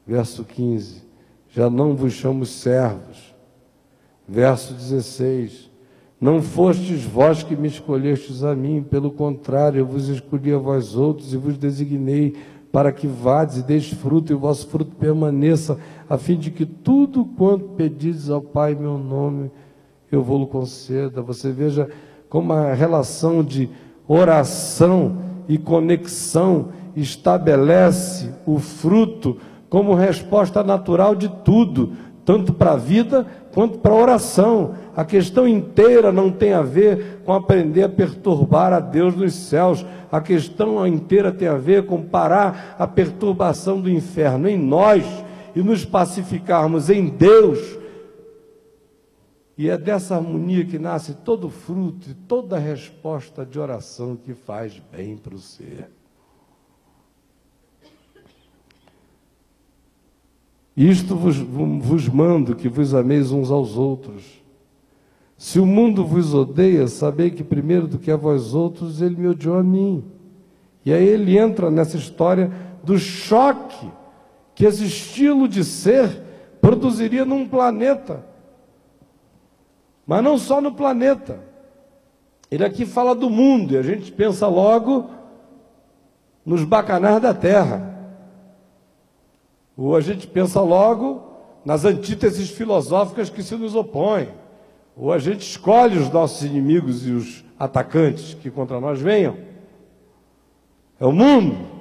Verso 15, já não vos chamo servos. Verso 16, não fostes vós que me escolhestes a mim, pelo contrário, eu vos escolhi a vós outros e vos designei para que vades e deis fruto, e o vosso fruto permaneça, a fim de que tudo quanto pedides ao Pai em meu nome, eu vou-lo conceda. Você veja como a relação de oração e conexão estabelece o fruto como resposta natural de tudo, tanto para a vida quanto para a oração. A questão inteira não tem a ver com aprender a perturbar a Deus nos céus. A questão inteira tem a ver com parar a perturbação do inferno em nós e nos pacificarmos em Deus. E é dessa harmonia que nasce todo fruto e toda resposta de oração que faz bem para o ser. Isto vos mando, que vos ameis uns aos outros. Se o mundo vos odeia, sabei que primeiro do que a vós outros, ele me odiou a mim. E aí ele entra nessa história do choque que esse estilo de ser produziria num planeta. Mas não só no planeta. Ele aqui fala do mundo, e a gente pensa logo nos bacanais da terra. Ou a gente pensa logo nas antíteses filosóficas que se nos opõem. Ou a gente escolhe os nossos inimigos e os atacantes que contra nós venham. É o mundo.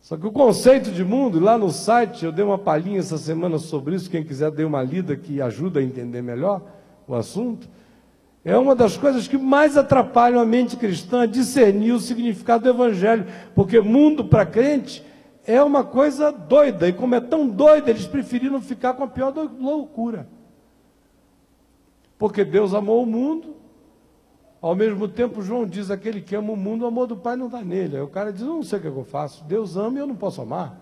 Só que o conceito de mundo, lá no site, eu dei uma palhinha essa semana sobre isso, quem quiser dê uma lida que ajuda a entender melhor o assunto, é uma das coisas que mais atrapalham a mente cristã a discernir o significado do Evangelho, porque mundo para crente é uma coisa doida, e como é tão doida, eles preferiram ficar com a pior loucura. Porque Deus amou o mundo, ao mesmo tempo João diz, aquele que ama o mundo, o amor do Pai não está nele. Aí o cara diz, eu não sei o que eu faço, Deus ama e eu não posso amar.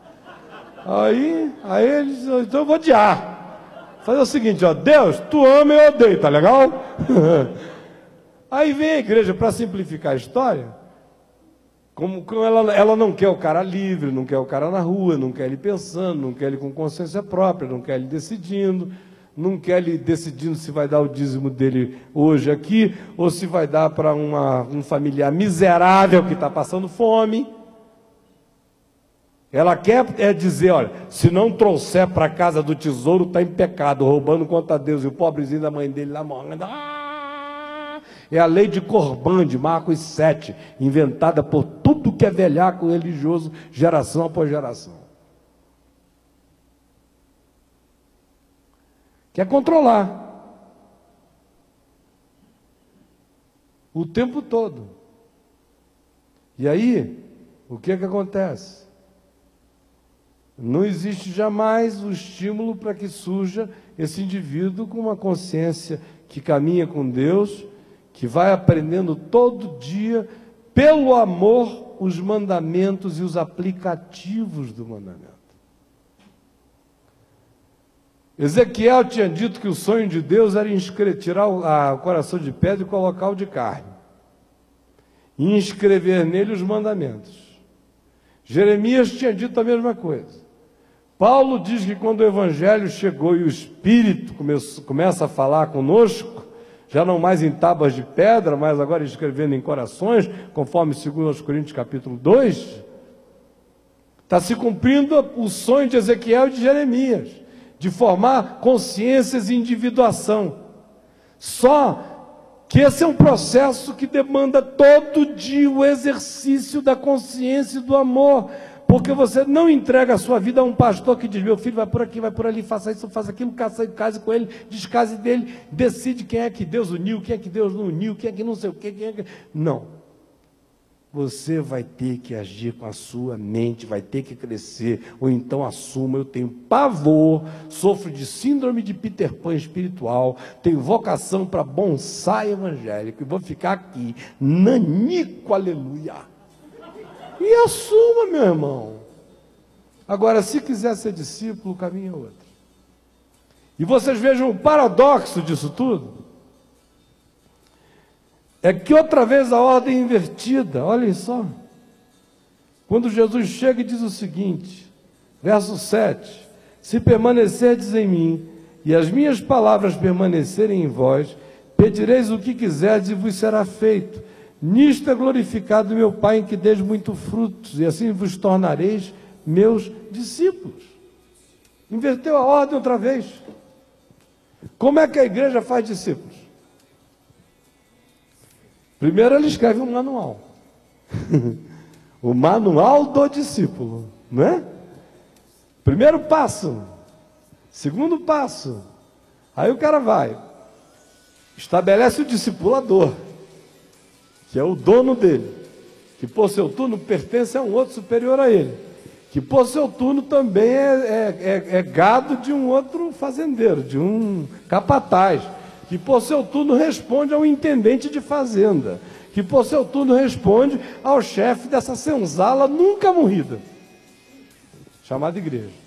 Aí ele diz, então eu vou odiar. Fazer o seguinte, ó, Deus, tu ama e eu odeio, tá legal? Aí vem a igreja, para simplificar a história, como ela não quer o cara livre, não quer o cara na rua, não quer ele pensando, não quer ele com consciência própria, não quer ele decidindo, não quer ele decidindo se vai dar o dízimo dele hoje aqui, ou se vai dar para um familiar miserável que está passando fome. Ela quer dizer, olha, se não trouxer para a casa do tesouro, está em pecado, roubando contra Deus, e o pobrezinho da mãe dele lá morrendo. É a lei de Corban, de Marcos 7, inventada por tudo que é velhaco religioso, geração após geração. Quer controlar o tempo todo. E aí, o que é que acontece? Não existe jamais o estímulo para que surja esse indivíduo com uma consciência que caminha com Deus, que vai aprendendo todo dia, pelo amor, os mandamentos e os aplicativos do mandamento. Ezequiel tinha dito que o sonho de Deus era tirar o coração de pedra e colocar o de carne, e inscrever nele os mandamentos. Jeremias tinha dito a mesma coisa. Paulo diz que quando o Evangelho chegou e o Espírito começa a falar conosco, já não mais em tábuas de pedra, mas agora escrevendo em corações, conforme 2 Coríntios capítulo 2, está se cumprindo o sonho de Ezequiel e de Jeremias, de formar consciências e individuação. Só que esse é um processo que demanda todo dia o exercício da consciência e do amor, porque você não entrega a sua vida a um pastor que diz, meu filho, vai por aqui, vai por ali, faça isso, faça aquilo, case com ele, descase dele, decide quem é que Deus uniu, quem é que Deus não uniu, quem é que não sei o quê, quem é que... Não. Você vai ter que agir com a sua mente, vai ter que crescer, ou então assuma, eu tenho pavor, sofro de síndrome de Peter Pan espiritual, tenho vocação para bonsai evangélico, e vou ficar aqui, nanico, aleluia. E assuma, meu irmão. Agora, se quiser ser discípulo, o caminho é outro. E vocês vejam o paradoxo disso tudo. é que outra vez a ordem é invertida, olhem só. Quando Jesus chega e diz o seguinte, verso 7, se permanecerdes em mim, e as minhas palavras permanecerem em vós, pedireis o que quiserdes e vos será feito. Nisto é glorificado meu Pai, em que deis muito frutos, e assim vos tornareis meus discípulos. Inverteu a ordem outra vez. Como é que a igreja faz discípulos? Primeiro ele escreve um manual. O manual do discípulo, não é? Primeiro passo. Segundo passo. Aí o cara vai. Estabelece o discipulador, que é o dono dele, que por seu turno pertence a um outro superior a ele, que por seu turno também é gado de um outro fazendeiro, de um capataz, que por seu turno responde ao intendente de fazenda, que por seu turno responde ao chefe dessa senzala nunca morrida, chamada igreja.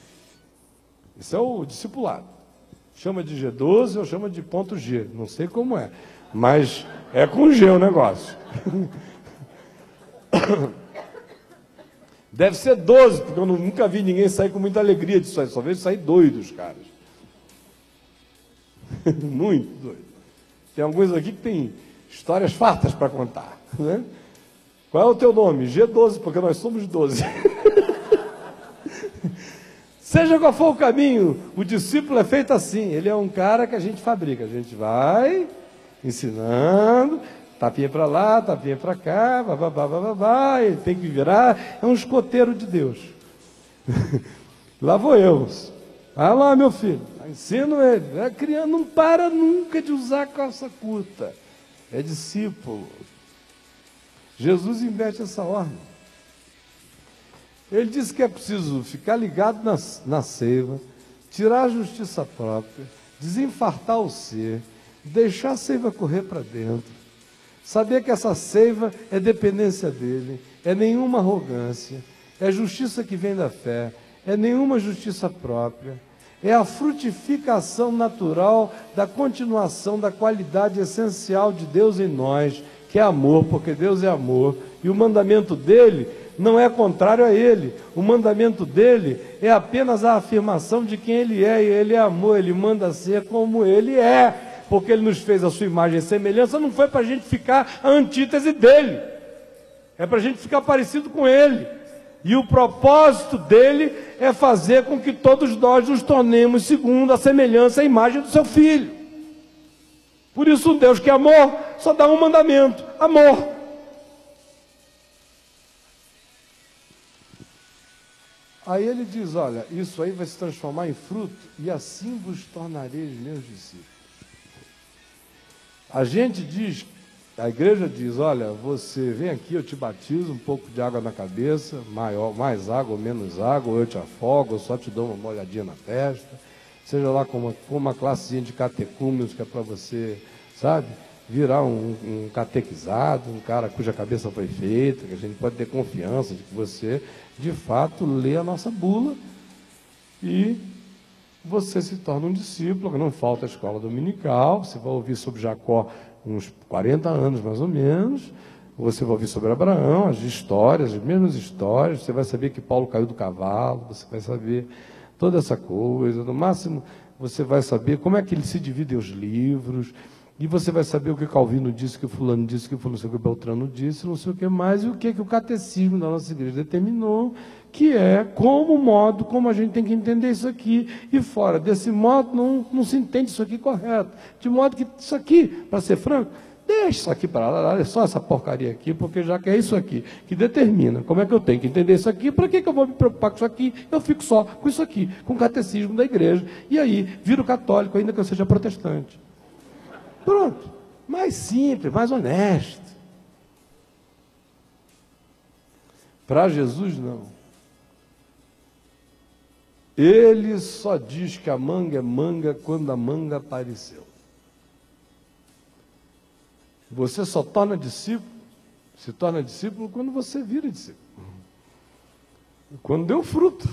Isso é o discipulado. Chama de G12 ou chama de ponto G, não sei como é, mas é com G o negócio. Deve ser 12, porque eu nunca vi ninguém sair com muita alegria disso aí, só vejo sair doidos, caras. Muito doido. Tem alguns aqui que tem histórias fartas para contar, né? Qual é o teu nome? G12, porque nós somos 12. Seja qual for o caminho, o discípulo é feito assim. Ele é um cara que a gente fabrica. A gente vai ensinando, tapinha para lá, tapinha para cá, babá, ele tem que virar. É um escoteiro de Deus. Lá vou eu. Vai lá, meu filho. Ensino ele. A criança não para nunca de usar calça curta. É discípulo. Jesus inverte essa ordem. Ele disse que é preciso ficar ligado na seiva, tirar a justiça própria, desinfartar o ser, deixar a seiva correr para dentro, saber que essa seiva é dependência dele, é nenhuma arrogância, é justiça que vem da fé, é nenhuma justiça própria, é a frutificação natural da continuação da qualidade essencial de Deus em nós, que é amor, porque Deus é amor, e o mandamento dele não é contrário a ele. O mandamento dele é apenas a afirmação de quem ele é, e ele é amor, ele manda ser como ele é, porque ele nos fez a sua imagem e semelhança. Não foi para a gente ficar a antítese dele, é para a gente ficar parecido com ele, e o propósito dele é fazer com que todos nós nos tornemos segundo a semelhança e a imagem do seu Filho. Por isso um Deus que é amor só dá um mandamento: amor. Aí ele diz, olha, isso aí vai se transformar em fruto, e assim vos tornareis meus discípulos. A gente diz, a igreja diz, olha, você vem aqui, eu te batizo, um pouco de água na cabeça, mais água ou menos água, ou eu te afogo, eu só te dou uma molhadinha na testa, seja lá como uma classezinha de catecúmenos, que é para você, sabe, virar um catequizado, um cara cuja cabeça foi feita, que a gente pode ter confiança de que você, de fato, lê a nossa bula e você se torna um discípulo, que não falta a escola dominical. Você vai ouvir sobre Jacó uns 40 anos, mais ou menos. Você vai ouvir sobre Abraão, as histórias, as mesmas histórias. Você vai saber que Paulo caiu do cavalo, você vai saber toda essa coisa. No máximo, você vai saber como é que ele se divide os livros. E você vai saber o que Calvino disse, que o fulano disse, que o fulano, não sei o que o Beltrano disse, não sei o que mais, e o que o catecismo da nossa igreja determinou, que é como a gente tem que entender isso aqui, e fora desse modo não se entende isso aqui correto, de modo que isso aqui, para ser franco, deixa isso aqui para lá, é só essa porcaria aqui, porque já que é isso aqui que determina como é que eu tenho que entender isso aqui, para que eu vou me preocupar com isso aqui? Eu fico só com isso aqui, com o catecismo da igreja, e aí viro católico, ainda que eu seja protestante. Pronto, mais simples, mais honesto. Para Jesus, não. Ele só diz que a manga é manga quando a manga apareceu. Você só se torna discípulo quando você vira discípulo. Quando deu fruto.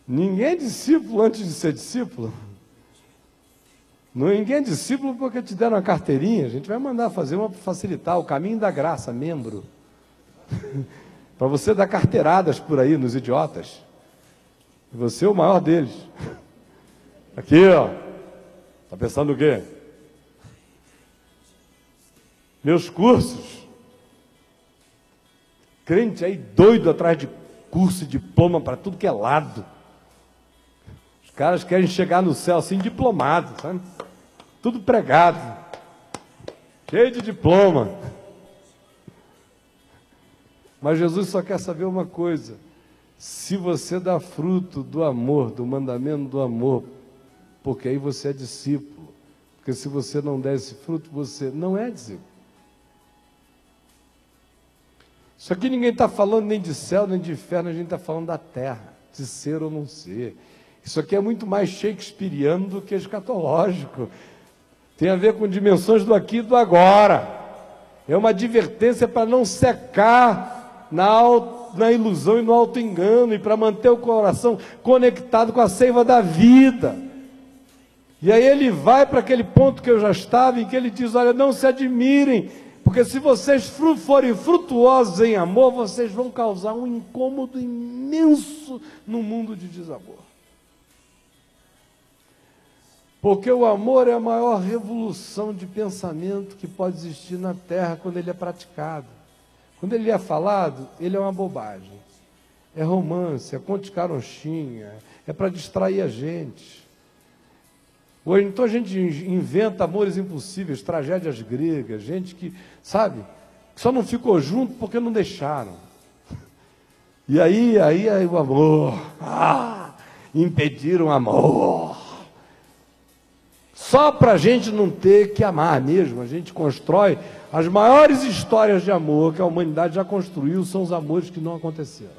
Ninguém é discípulo antes de ser discípulo. Ninguém é discípulo porque te deram uma carteirinha. A gente vai mandar fazer uma para facilitar o caminho da graça, membro. Para você dar carteiradas por aí nos idiotas. E você é o maior deles. Aqui, ó. Está pensando o quê? Meus cursos. Crente aí doido atrás de curso e diploma para tudo que é lado. Os caras querem chegar no céu assim, diplomado, sabe? Tudo pregado. Cheio de diploma. Mas Jesus só quer saber uma coisa. Se você dá fruto do amor, do mandamento do amor, porque aí você é discípulo. Porque se você não der esse fruto, você não é discípulo. Isso aqui ninguém está falando nem de céu, nem de inferno, a gente está falando da terra, de ser ou não ser. Isso aqui é muito mais shakespeariano do que escatológico. Tem a ver com dimensões do aqui e do agora. É uma advertência para não secar na ilusão e no auto-engano, e para manter o coração conectado com a seiva da vida. E aí ele vai para aquele ponto que eu já estava, em que ele diz, olha, não se admirem, porque se vocês forem frutuosos em amor, vocês vão causar um incômodo imenso no mundo de desamor. Porque o amor é a maior revolução de pensamento que pode existir na Terra quando ele é praticado. Quando ele é falado, ele é uma bobagem. É romance, é conto de caronchinha, é para distrair a gente. Hoje, então a gente inventa amores impossíveis, tragédias gregas, gente que, sabe, que só não ficou junto porque não deixaram. E aí o amor, impediram o amor. Só para a gente não ter que amar mesmo, a gente constrói as maiores histórias de amor que a humanidade já construiu, são os amores que não aconteceram.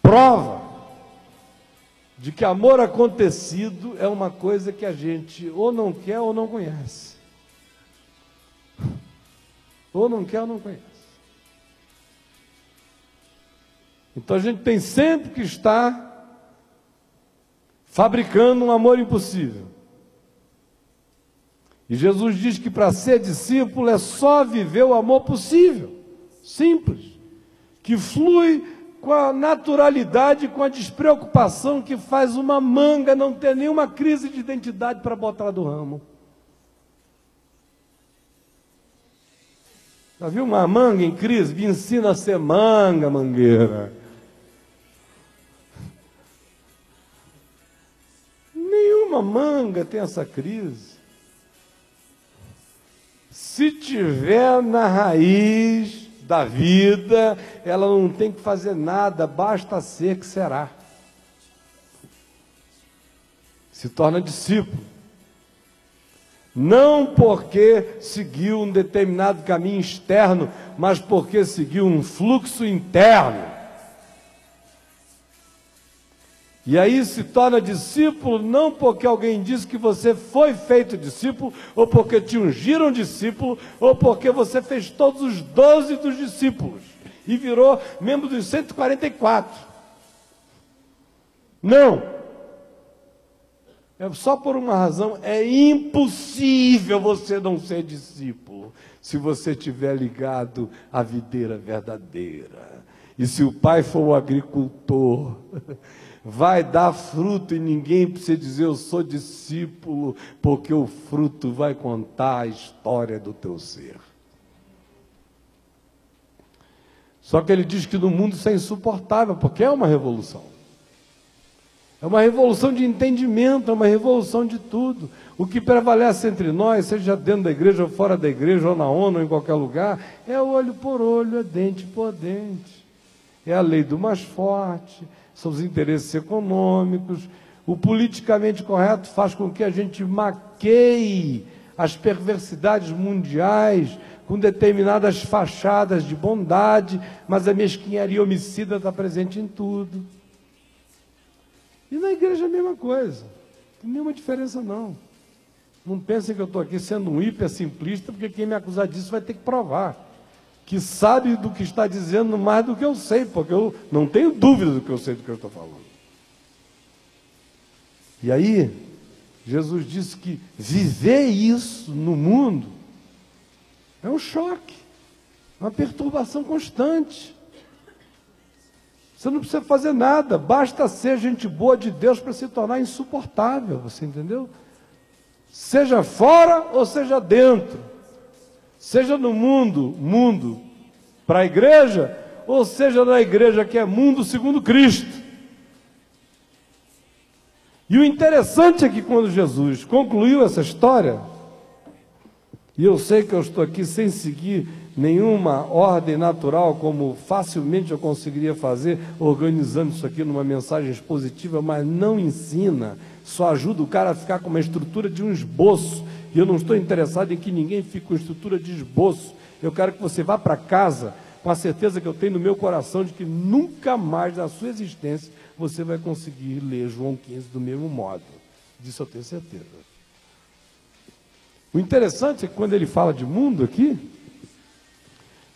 Prova de que amor acontecido é uma coisa que a gente ou não quer ou não conhece. Ou não quer ou não conhece. Então a gente tem sempre que estar fabricando um amor impossível. E Jesus diz que para ser discípulo é só viver o amor possível, simples, que flui com a naturalidade, com a despreocupação que faz uma manga não ter nenhuma crise de identidade para botar do ramo. Já viu uma manga em crise? Me ensina a ser manga, mangueira. Nenhuma manga tem essa crise. Se tiver na raiz da vida, ela não tem que fazer nada, basta ser que será. Se torna discípulo. Não porque seguiu um determinado caminho externo, mas porque seguiu um fluxo interno. E aí se torna discípulo não porque alguém disse que você foi feito discípulo, ou porque te ungiram discípulo, ou porque você fez todos os 12 dos discípulos e virou membro dos 144. Não. É só por uma razão, é impossível você não ser discípulo se você estiver ligado à videira verdadeira. E se o pai for o agricultor, vai dar fruto e ninguém precisa dizer eu sou discípulo, porque o fruto vai contar a história do teu ser. Só que ele diz que no mundo isso é insuportável, porque é uma revolução. É uma revolução de entendimento, é uma revolução de tudo. O que prevalece entre nós, seja dentro da igreja ou fora da igreja, ou na ONU, ou em qualquer lugar, é olho por olho, é dente por dente. É a lei do mais forte, são os interesses econômicos. O politicamente correto faz com que a gente maqueie as perversidades mundiais com determinadas fachadas de bondade, mas a mesquinharia homicida está presente em tudo. E na igreja é a mesma coisa, não tem nenhuma diferença não. Não pensem que eu estou aqui sendo um hiper simplista, porque quem me acusar disso vai ter que provar que sabe do que está dizendo mais do que eu sei, porque eu não tenho dúvida do que eu sei do que eu estou falando. E aí, Jesus disse que viver isso no mundo é um choque, uma perturbação constante. Você não precisa fazer nada, basta ser gente boa de Deus para se tornar insuportável, você entendeu? Seja fora ou seja dentro, seja no mundo para a igreja, ou seja na igreja que é mundo segundo Cristo. E o interessante é que quando Jesus concluiu essa história, e eu sei que eu estou aqui sem seguir nenhuma ordem natural, como facilmente eu conseguiria fazer, organizando isso aqui numa mensagem expositiva, mas não ensina, só ajuda o cara a ficar com uma estrutura de um esboço, e eu não estou interessado em que ninguém fique com estrutura de esboço. Eu quero que você vá para casa com a certeza que eu tenho no meu coração de que nunca mais na sua existência você vai conseguir ler João 15 do mesmo modo. Disso eu tenho certeza. O interessante é que quando ele fala de mundo aqui,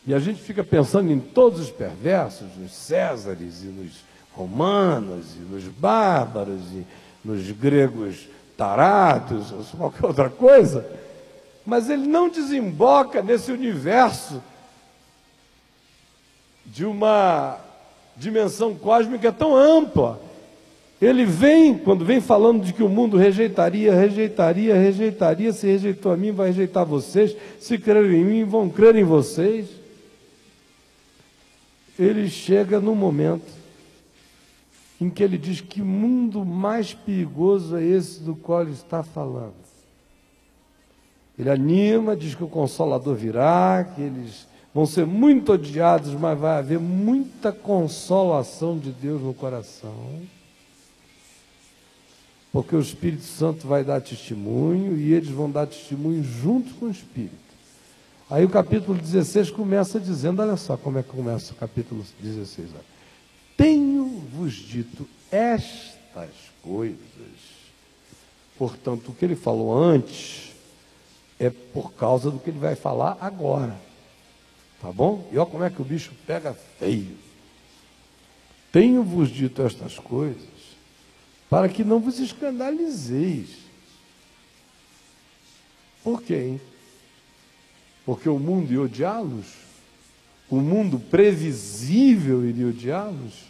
e a gente fica pensando em todos os perversos, nos Césares e nos romanos, e nos bárbaros, e nos gregos tarados, ou qualquer outra coisa, mas ele não desemboca nesse universo de uma dimensão cósmica tão ampla. Ele vem, quando vem falando de que o mundo rejeitaria, se rejeitou a mim, vai rejeitar vocês, se crerem em mim, vão crer em vocês. Ele chega no momento em que ele diz que mundo mais perigoso é esse do qual ele está falando. Ele anima, diz que o Consolador virá, que eles vão ser muito odiados, mas vai haver muita consolação de Deus no coração, porque o Espírito Santo vai dar testemunho e eles vão dar testemunho junto com o Espírito. Aí o capítulo 16 começa dizendo, olha só como é que começa o capítulo 16. Olha. Tenho-vos dito estas coisas. Portanto, o que ele falou antes é por causa do que ele vai falar agora. Tá bom? E olha como é que o bicho pega feio. Tenho-vos dito estas coisas para que não vos escandalizeis. Por quê, hein? Porque o mundo ia odiá-los? O mundo previsível iria odiá-los?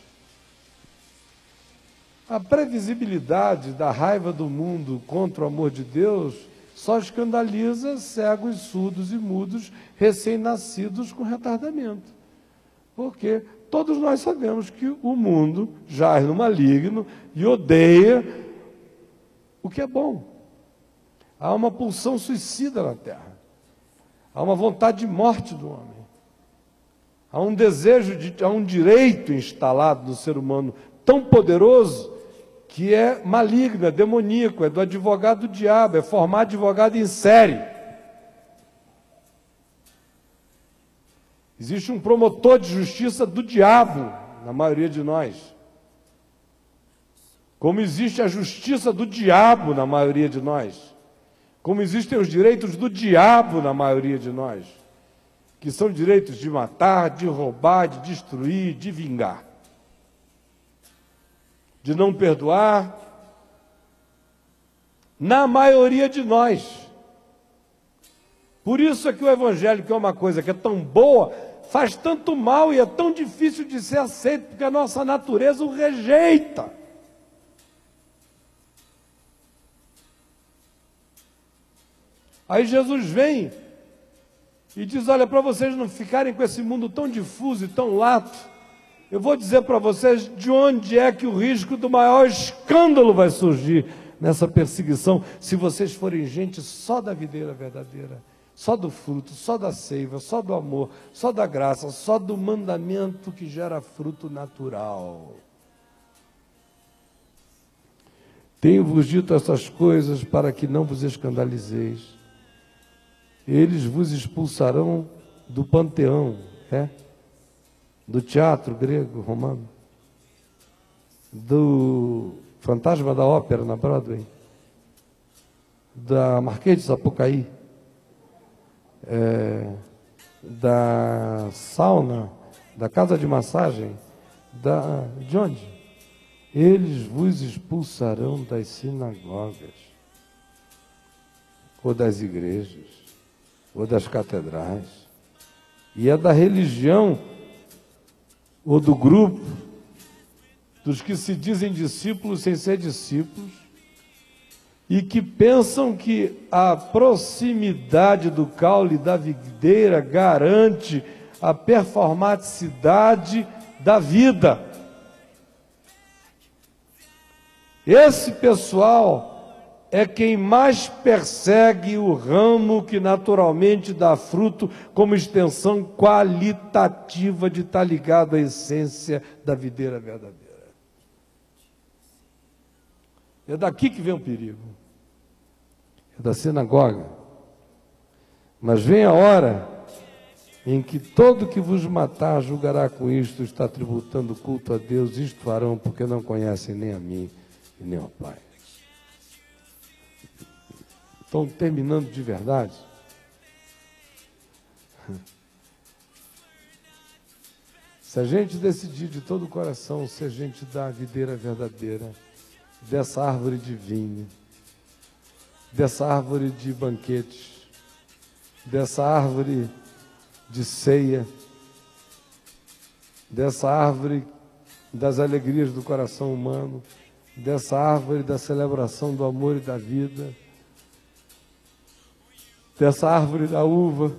A previsibilidade da raiva do mundo contra o amor de Deus só escandaliza cegos, surdos e mudos, recém-nascidos com retardamento. Porque todos nós sabemos que o mundo jaz no maligno e odeia o que é bom. Há uma pulsão suicida na terra. Há uma vontade de morte do homem. Há um desejo, há um direito instalado no ser humano tão poderoso que é maligno, é demoníaco, é do advogado do diabo, é formar advogado em série. Existe um promotor de justiça do diabo na maioria de nós. Como existe a justiça do diabo na maioria de nós. Como existem os direitos do diabo na maioria de nós. Que são direitos de matar, de roubar, de destruir, de vingar. De não perdoar, na maioria de nós. Por isso é que o Evangelho, que é uma coisa que é tão boa, faz tanto mal e é tão difícil de ser aceito, porque a nossa natureza o rejeita. Aí Jesus vem e diz, olha, para vocês não ficarem com esse mundo tão difuso e tão lato, eu vou dizer para vocês de onde é que o risco do maior escândalo vai surgir nessa perseguição, se vocês forem gente só da videira verdadeira, só do fruto, só da seiva, só do amor, só da graça, só do mandamento que gera fruto natural. Tenho-vos dito essas coisas para que não vos escandalizeis. Eles vos expulsarão do panteão, do teatro grego, romano, do Fantasma da Ópera na Broadway, da Marquês de Sapucaí, da sauna, da casa de massagem, de onde? Eles vos expulsarão das sinagogas. ou das igrejas, ou das catedrais. E é da religião, ou do grupo, dos que se dizem discípulos sem ser discípulos, e que pensam que a proximidade do caule da videira garante a performaticidade da vida. Esse pessoal é quem mais persegue o ramo que naturalmente dá fruto como extensão qualitativa de estar ligado à essência da videira verdadeira. É daqui que vem o perigo. É da sinagoga. Mas vem a hora em que todo que vos matar julgará com isto, está tributando culto a Deus, isto farão, porque não conhecem nem a mim e nem ao Pai. Estão terminando de verdade? Se a gente decidir de todo o coração ser gente da videira verdadeira, dessa árvore de vinho, dessa árvore de banquetes, dessa árvore de ceia, dessa árvore das alegrias do coração humano, dessa árvore da celebração do amor e da vida, dessa árvore da uva.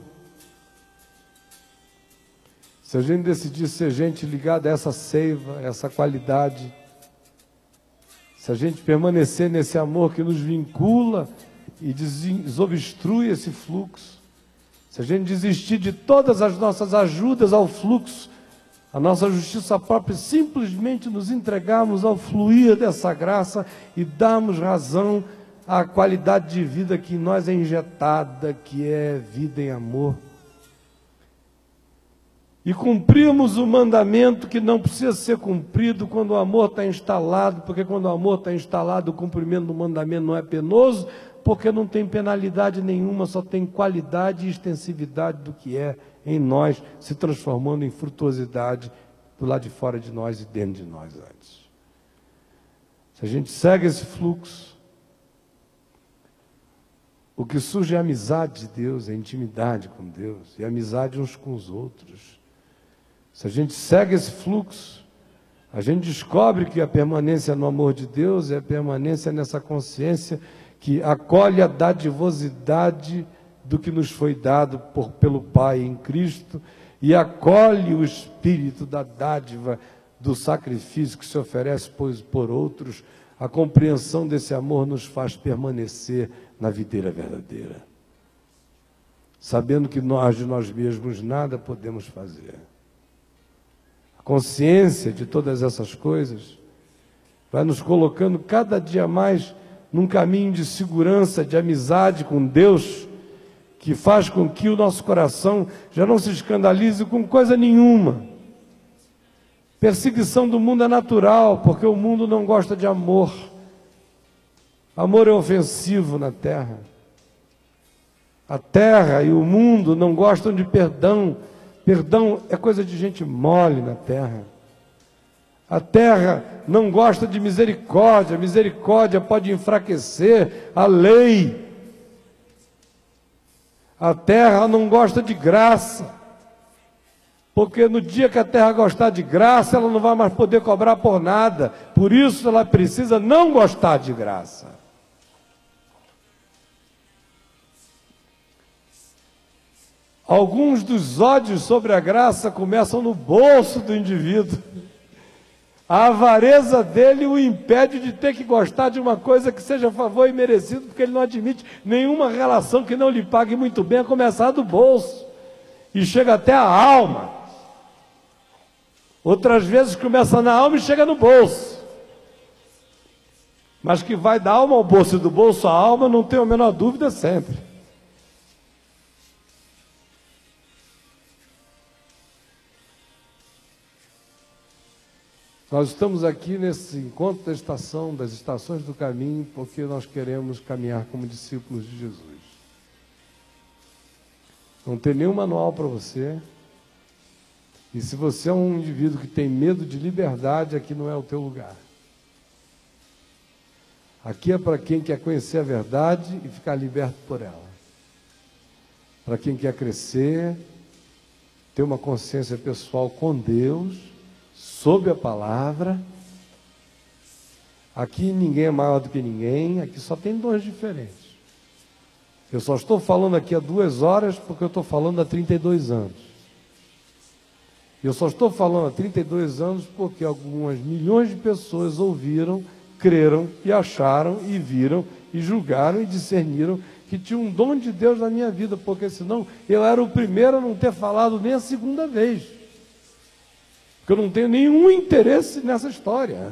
Se a gente decidir ser gente ligada a essa seiva, a essa qualidade, se a gente permanecer nesse amor que nos vincula e desobstrui esse fluxo, se a gente desistir de todas as nossas ajudas ao fluxo, a nossa justiça própria, simplesmente nos entregarmos ao fluir dessa graça e darmos razão à qualidade de vida que em nós é injetada, que é vida em amor. E cumprirmos o mandamento que não precisa ser cumprido quando o amor está instalado, porque quando o amor está instalado, o cumprimento do mandamento não é penoso, porque não tem penalidade nenhuma, só tem qualidade e extensividade do que é em nós, se transformando em frutuosidade do lado de fora de nós e dentro de nós antes. Se a gente segue esse fluxo, o que surge é a amizade de Deus, a intimidade com Deus, e a amizade uns com os outros. Se a gente segue esse fluxo, a gente descobre que a permanência no amor de Deus é a permanência nessa consciência que acolhe a dadivosidade do que nos foi dado pelo Pai em Cristo e acolhe o espírito da dádiva do sacrifício que se oferece por outros. A compreensão desse amor nos faz permanecer na videira verdadeira, sabendo que nós de nós mesmos nada podemos fazer. A consciência de todas essas coisas vai nos colocando cada dia mais num caminho de segurança, de amizade com Deus, que faz com que o nosso coração já não se escandalize com coisa nenhuma. Perseguição do mundo é natural, porque o mundo não gosta de amor. Amor é ofensivo na terra. A terra e o mundo não gostam de perdão. Perdão é coisa de gente mole na terra. A terra não gosta de misericórdia. Misericórdia pode enfraquecer a lei. A terra não gosta de graça. Porque no dia que a terra gostar de graça, ela não vai mais poder cobrar por nada. Por isso ela precisa não gostar de graça. Alguns dos ódios sobre a graça começam no bolso do indivíduo. A avareza dele o impede de ter que gostar de uma coisa que seja a favor e merecido, porque ele não admite nenhuma relação que não lhe pague muito bem, a começar do bolso. E chega até a alma. Outras vezes começa na alma e chega no bolso. Mas que vai da alma ao bolso e do bolso à alma, não tenho a menor dúvida sempre. Nós estamos aqui nesse encontro da estação, das estações do caminho, porque nós queremos caminhar como discípulos de Jesus. Não tem nenhum manual para você. E se você é um indivíduo que tem medo de liberdade, aqui não é o teu lugar. Aqui é para quem quer conhecer a verdade e ficar liberto por ela. Para quem quer crescer, ter uma consciência pessoal com Deus, sob a palavra. Aqui ninguém é maior do que ninguém, aqui só tem dons diferentes. Eu só estou falando aqui há 2 horas porque eu estou falando há 32 anos. Eu só estou falando há 32 anos porque algumas milhões de pessoas ouviram, creram e acharam e viram e julgaram e discerniram que tinha um dom de Deus na minha vida, porque senão eu era o primeiro a não ter falado nem a segunda vez. Porque eu não tenho nenhum interesse nessa história.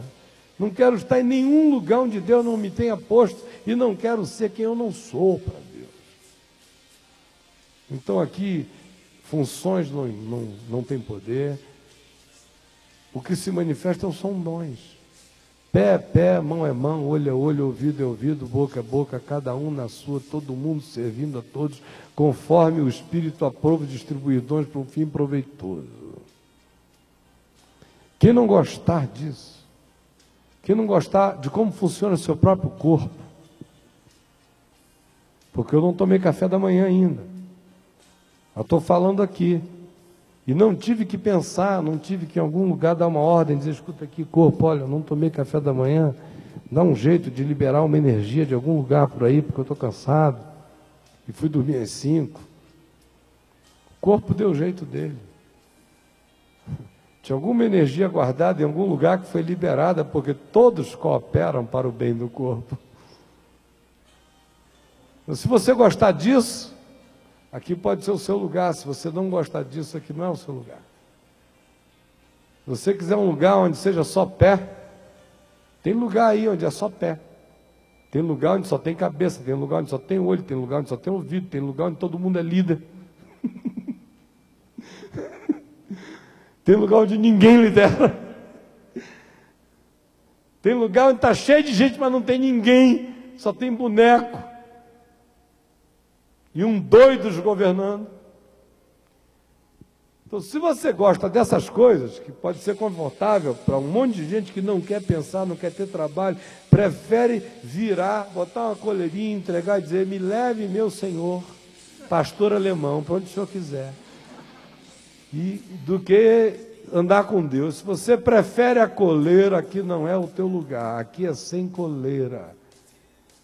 Não quero estar em nenhum lugar onde Deus não me tenha posto e não quero ser quem eu não sou para Deus. Então aqui, funções não têm poder. O que se manifestam são dons. Pé é pé, mão é mão, olho é olho, ouvido é ouvido, boca é boca, cada um na sua, todo mundo servindo a todos, conforme o Espírito aprova distribuir dons para um fim proveitoso. Quem não gostar disso, quem não gostar de como funciona o seu próprio corpo, porque eu não tomei café da manhã ainda, eu estou falando aqui, e não tive que pensar, não tive que em algum lugar dar uma ordem, dizer, escuta aqui, corpo, olha, eu não tomei café da manhã, dá um jeito de liberar uma energia de algum lugar por aí, porque eu estou cansado, e fui dormir às 5. O corpo deu o jeito dele. Tinha alguma energia guardada em algum lugar que foi liberada, porque todos cooperam para o bem do corpo. Então, se você gostar disso, aqui pode ser o seu lugar. Se você não gostar disso, aqui não é o seu lugar. Se você quiser um lugar onde seja só pé, tem lugar aí onde é só pé. Tem lugar onde só tem cabeça, tem lugar onde só tem olho, tem lugar onde só tem ouvido, tem lugar onde todo mundo é líder. Tem lugar onde ninguém lidera. Tem lugar onde está cheio de gente, mas não tem ninguém. Só tem boneco. E um doido governando. Então, se você gosta dessas coisas, que pode ser confortável para um monte de gente que não quer pensar, não quer ter trabalho, prefere virar, botar uma coleirinha, entregar e dizer, me leve, meu Senhor, pastor alemão, para onde o senhor quiser. E do que andar com Deus. Se você prefere a coleira, aqui não é o teu lugar, aqui é sem coleira.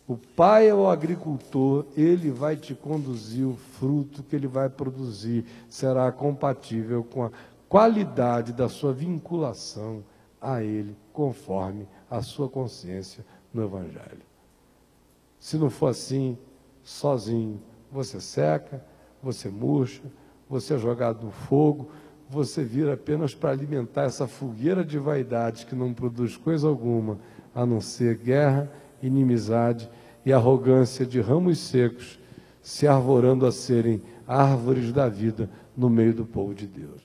O pai é o agricultor, ele vai te conduzir, o fruto que ele vai produzir será compatível com a qualidade da sua vinculação a ele, conforme a sua consciência no Evangelho. Se não for assim, sozinho, você seca, você murcha, você é jogado no fogo, você vira apenas para alimentar essa fogueira de vaidades que não produz coisa alguma, a não ser guerra, inimizade e arrogância de ramos secos, se arvorando a serem árvores da vida no meio do povo de Deus.